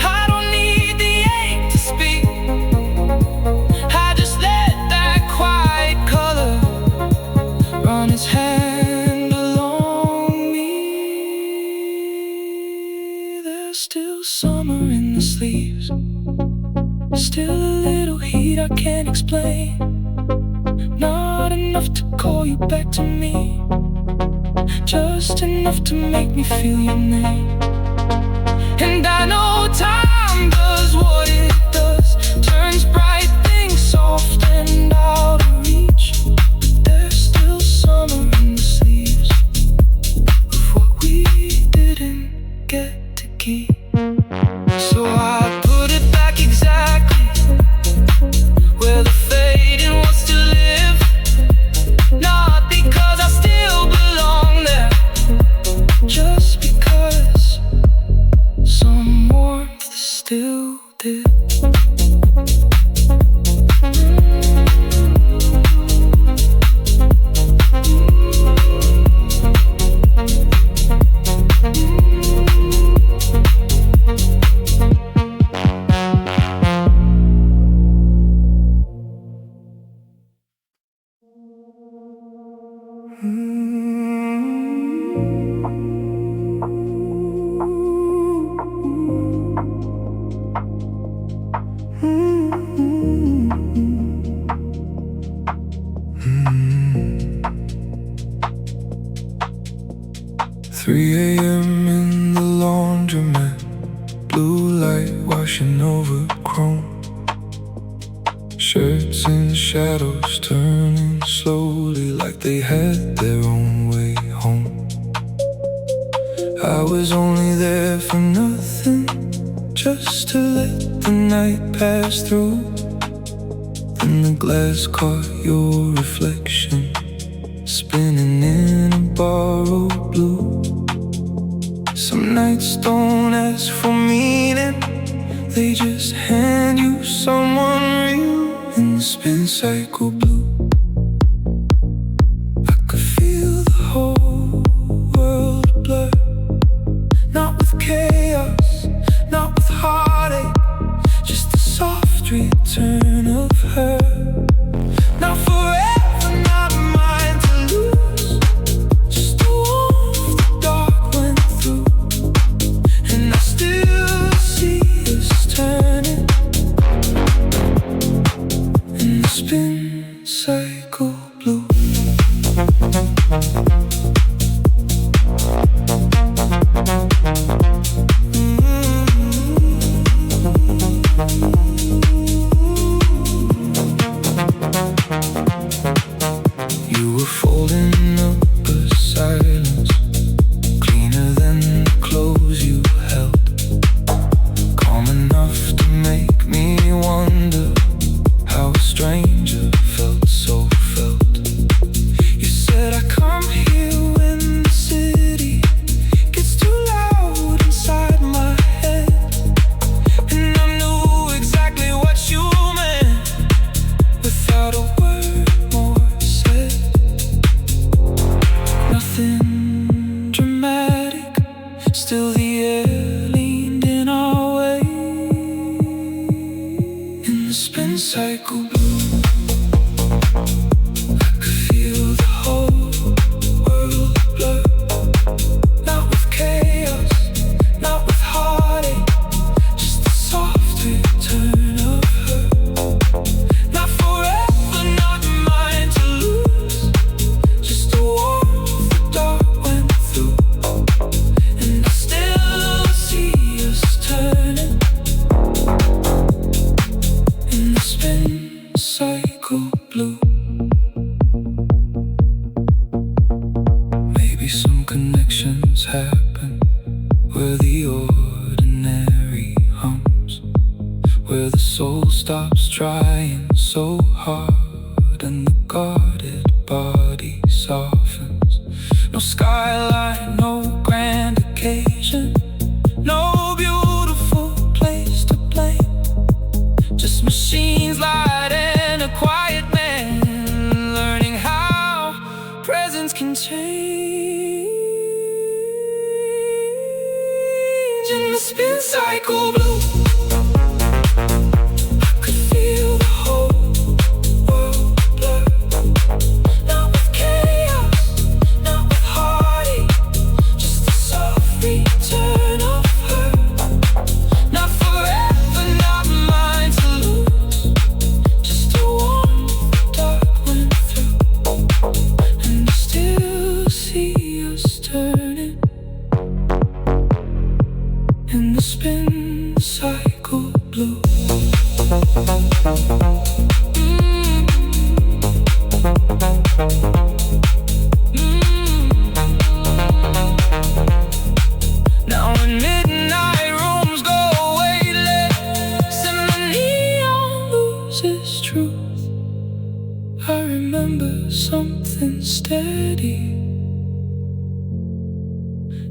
I don't need the ache to speak. I just let that quiet color run its hand along me. There's still summer in the sleeves, still a little heat I can't explain. Not enough to call you back to me, just enough to make me feel your name. And I know time does what it does, turns bright things soft and out of reach. But there's still summer in the sleeves of what we didn't get to keep. So I put it back exactly where the fading wants to live. Not because I still belong there, just because still did. Three a.m. in the laundromat, blue light washing over chrome. Shirts in shadows turning slowly like they had their own way home. I was only there for nothing, just to let the night pass through. Then the glass caught your reflection, spinning in a borrowed blue. Some nights don't ask for meaning, they just hand you someone real in the spin cycle blue. I could feel the whole world blur, not with chaos, not with heartache, just the soft return of her. Not forever, not mine to lose, just the warmth the dark went through. And I still see us turning in the spin cycle blue. You were folding up a silence, cleaner than the clothes you held, calm enough to make me wonder how a stranger felt so felt. You said I come here when the city gets too loud inside my head, and I knew exactly what you meant without a word more said. Nothing dramatic, still the air leaned in our way in the spin cycle blue. I could feel the whole world blur, not with chaos, not with heartache, just the soft return of her. Not forever, not mine to lose, just the warmth the dark went through. And I still see us turning in the spin cycle blue. Maybe some connections happen where the ordinary hums, where the soul stops trying so hard and the guarded body softens. No skyline, no grand occasion, no beautiful place to blame, just machines light and a quiet man learning how presence can change in the spin cycle blue. I could feel the whole world blur, not with chaos, not with heartache, just the soft return of her. Not forever, not mine to lose, just the warmth the dark went through. And I still see us turning in the spin cycle blue. Now when midnight rooms go weightless and the neon loses truth, I remember something steady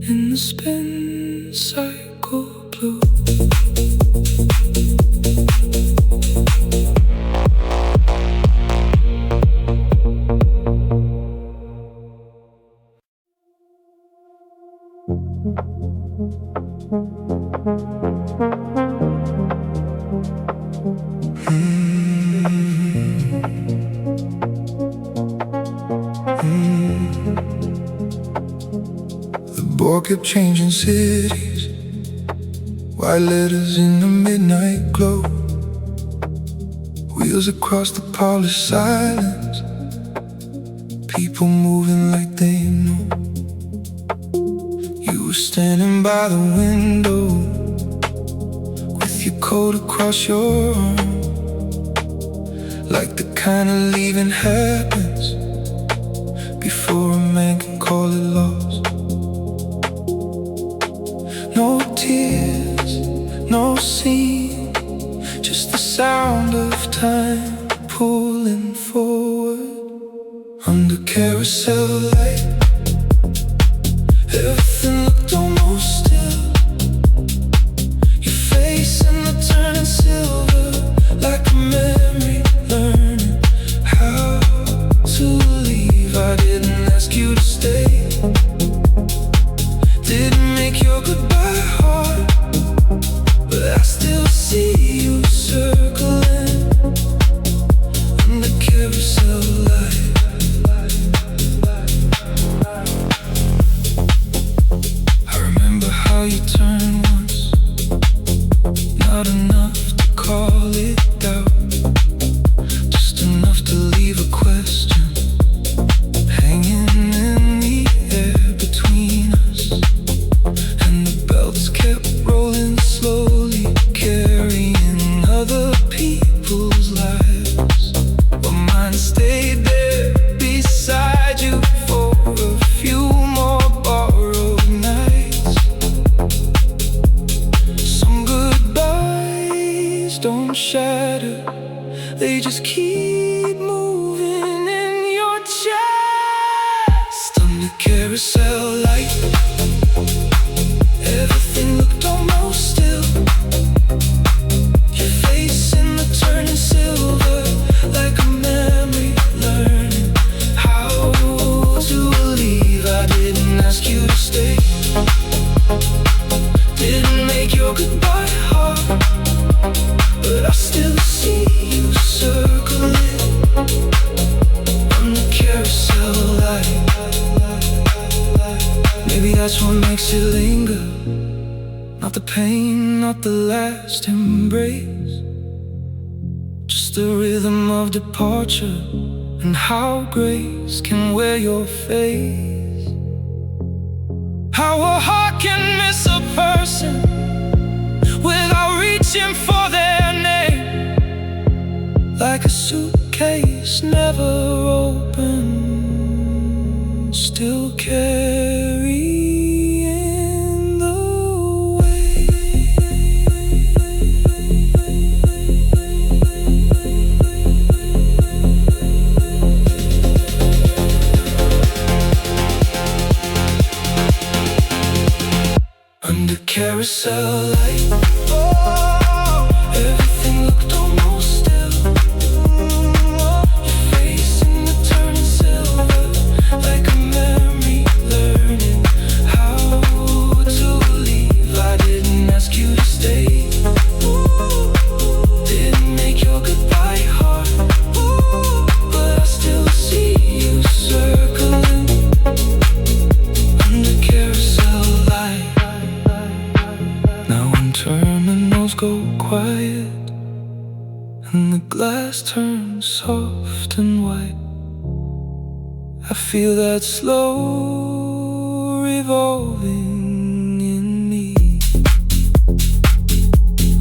in the spin cycle blue. The board kept changing cities, white letters in the midnight glow, wheels across the polished silence, people moving like they know. You were standing by the window with your coat across your arm, like the kind of leaving happens before a man can call it lost. No tears, no scene, just the sound of time pulling forward. Under carousel light, everything looked almost still. Your face in the turning silver, like a memory learning how to leave. I didn't ask you to stay, didn't make your goodbye hard, but I still see you circling on the carousel light. I remember how you turned once, not enough to call it doubt, just enough to leave a question hanging in the air between us. And the belts kept rolling slowly, carrying other people's lives, but mine stayed there beside you for a few more borrowed nights. Some goodbyes don't shatter, they just keep moving in your chest. Under carousel light, everything looked almost still. Your face in the turning silver, like a memory learning how to leave. I didn't ask you to stay, didn't make your goodbye hard, but I still see you circling on the carousel light. Maybe that's what makes it linger, not the pain, not the last embrace, just the rhythm of departure and how grace can wear your face. How a heart can miss a person without reaching for their name, like a suitcase never open, still carrying the weight. Under carousel light, everything looked almost still. Your face in the turning silver, like a memory learning how to leave. I didn't ask you to stay, didn't make your goodbye hard, but I still see you circling under carousel light. Now when terminals go quiet and the glass turns soft and white, I feel that slow revolving in me.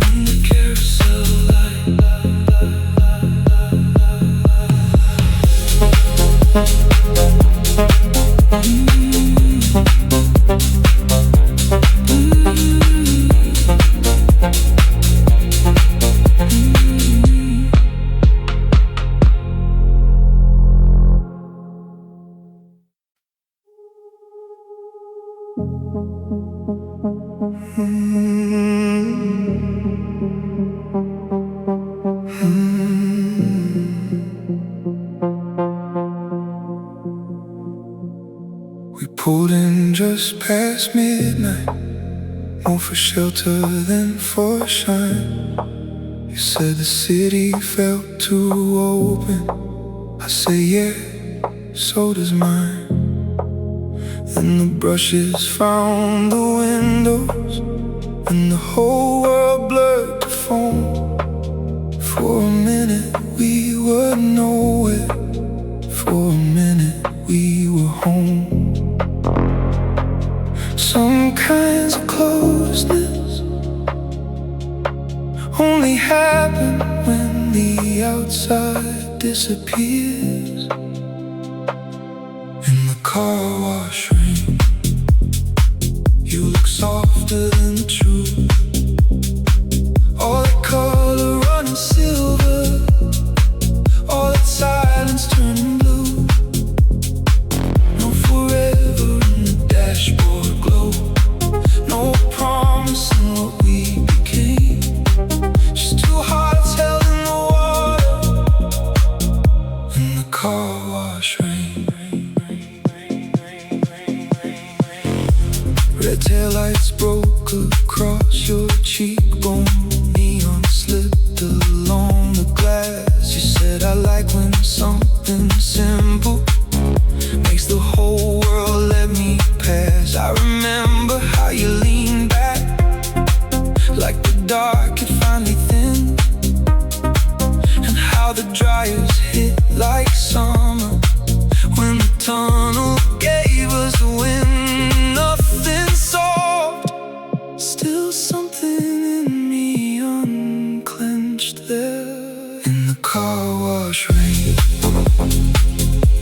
On the carousel light. just past midnight, more for shelter than for shine. You said the city felt too open. I say yeah, so does mine. Then the brushes found the windows, and the whole world blurred to foam. For a minute we were nowhere, for a minute we were home. Some kinds of closeness only happen when the outside disappears. In the car wash rain, you look softer than the truth. All that color running silver, all that silence turning blue. No forever in the dashboard glow, no promise in what we became. Just two hearts held in the water, in the car wash rain. Red taillights broke across your cheekbone, neon slipped along the glass. You said I like when something simple makes the whole world let me pass. I remember how you leaned back, like the dark had finally thinned, and how the dryers hit like summer when the tunnel gave us the wind. Nothing soft, still something in me unclenched there. In the car wash rain,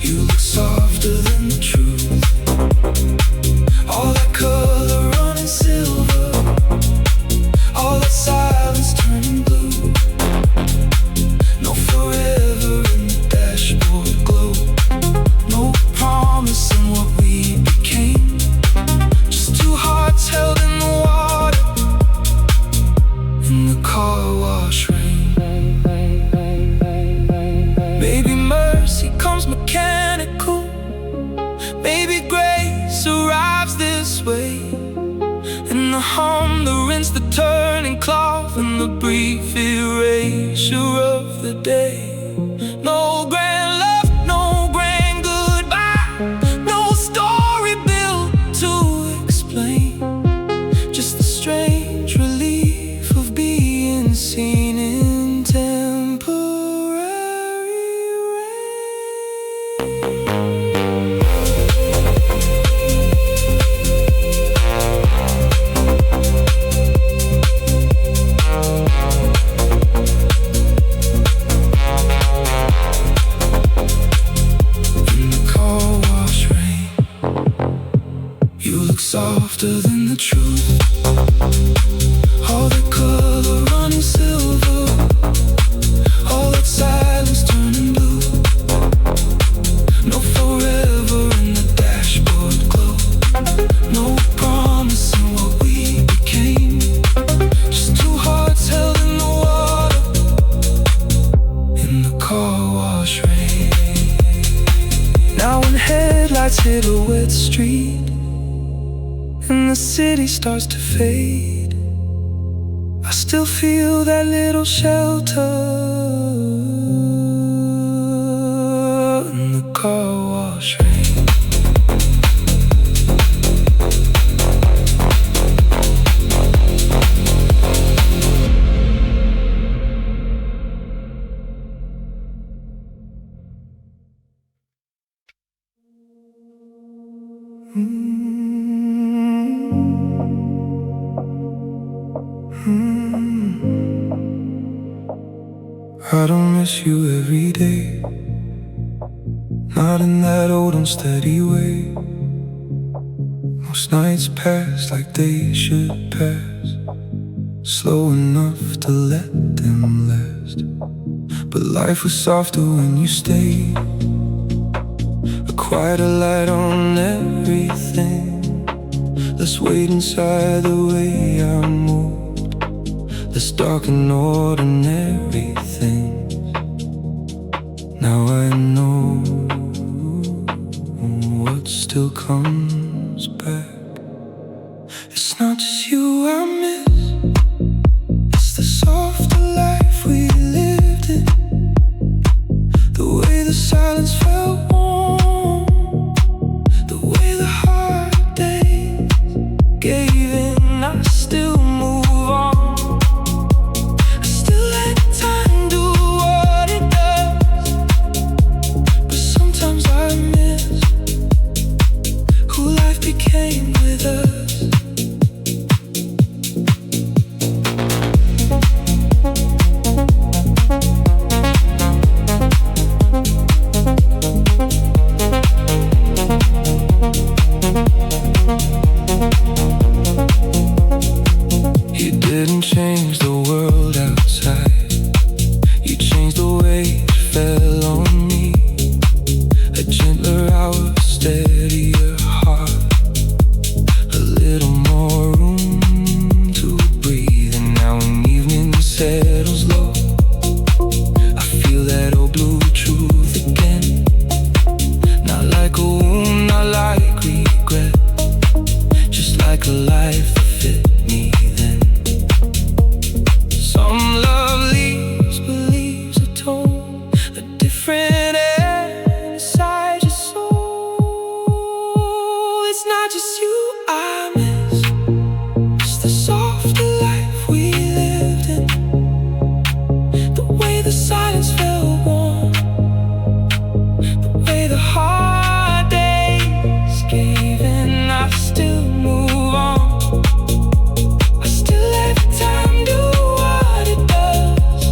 you look softer than the truth. All that color running silver, all that silence turning blue. No forever in the dashboard glow, no promise in what we became. Just two hearts held in the water, in the car wash rain. Maybe mercy comes mechanical, maybe grace arrives this way. And the hum, the rinse, the turning cloth, and the brief erasure of the day. No grand love, no grand goodbye, no story built to explain. Just the strange relief of being seen in temporary softer than the truth. All the color running silver, all that silence turning blue. No forever in the dashboard glow, no promise in what we became. Just two hearts held in the water, in the car wash rain. Now when headlights hit a wet street and the city starts to fade, I still feel that little shelter in the car wash rain. I don't miss you every day, not in that old unsteady way. Most nights pass like they should pass, slow enough to let them last. But life was softer when you stayed, a quieter light on everything. Let's wait inside the way I move. Let's darken ordinary things. Now I know what still comes back. change the world outside. You changed the way it fell on me. A gentler hour, steadier heart, a little more room to breathe. And now when evening settles low, I feel that old blue truth again. Not like a wound, not like regret, just like a life that fit me then. Some love leaves, but leaves a tone, a different air inside your soul. It's not just you I miss, it's the softer life we lived in. The way the silence felt warm, the way the hard days gave in. I still move on, I still let time do what it does.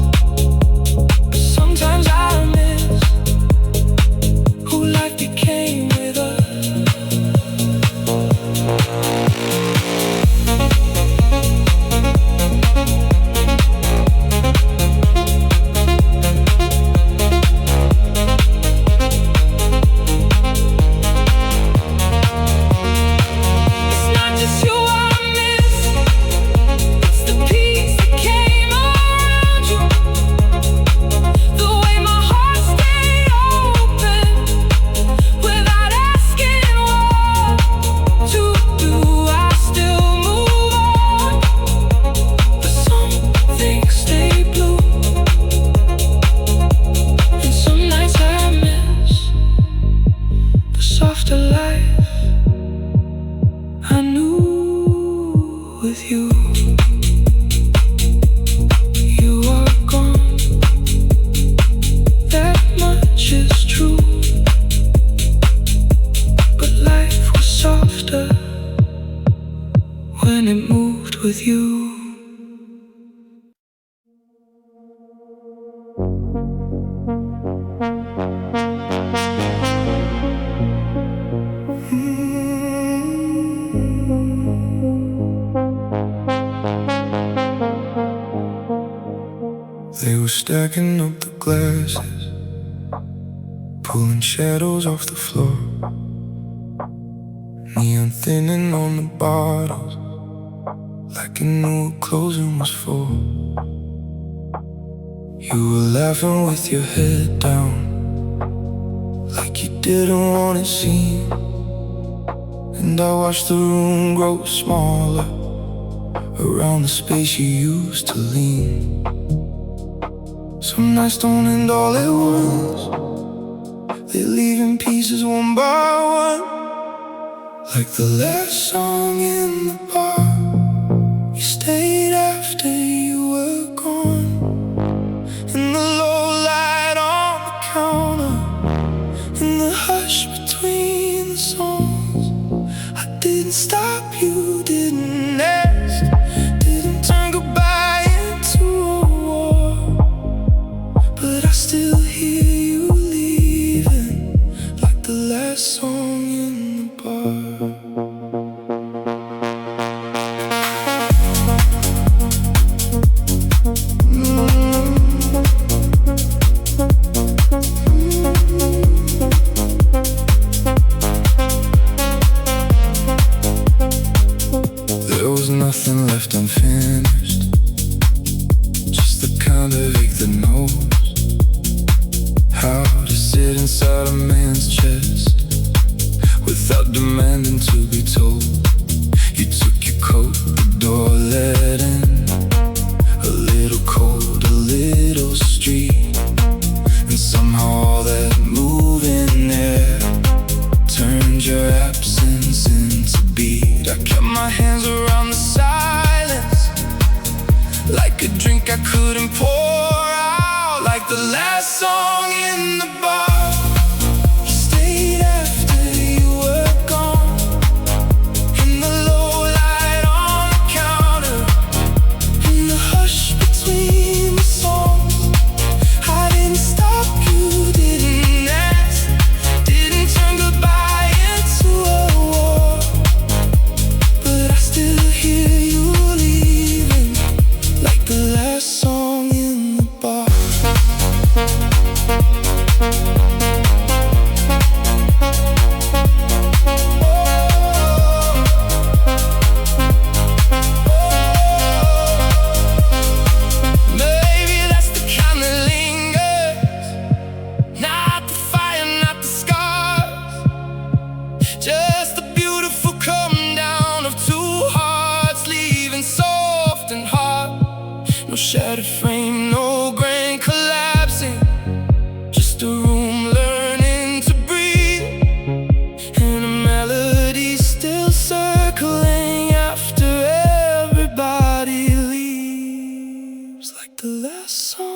But sometimes I miss who life became with us. It's not just you I miss, it's the peace that came around you. The way my heart stayed open without asking what to do. I still move on, but some things stay blue. And some nights I miss the softer life I knew with you. You are gone, that much is true. But life was softer when it moved with you. They were stacking up the glasses, pulling shadows off the floor, neon thinning on the bottles, like you knew what closing was for. You were laughing with your head down, like you didn't want it seen. And I watched the room grow smaller around the space you used to lean. Some nights don't end all at once, they leave in pieces one by one. Like the last song in the bar, you stayed after you were gone. In the low light on the counter, in the hush between the songs, I didn't stop you, didn't ask, didn't turn goodbye into a war. But I still hear you leaving, like the last song in the bar. There was nothing left unfinished, just the kind of ache that knows how to sit inside a man's chest without demanding to be told. You took your coat, the door let in a little cold, a little street. And somehow all that moving air turned your absence into beat. I kept my hands around the silence, like a drink I couldn't pour out. Like the last song in the bar, you stayed after you were gone. In the low light on the counter, in the hush between the songs, I didn't stop you, didn't ask, didn't turn goodbye into a war. But I still hear you leaving, shattered frame, no grand collapsing, just a room learning to breathe, and a melody still circling after everybody leaves, like the last song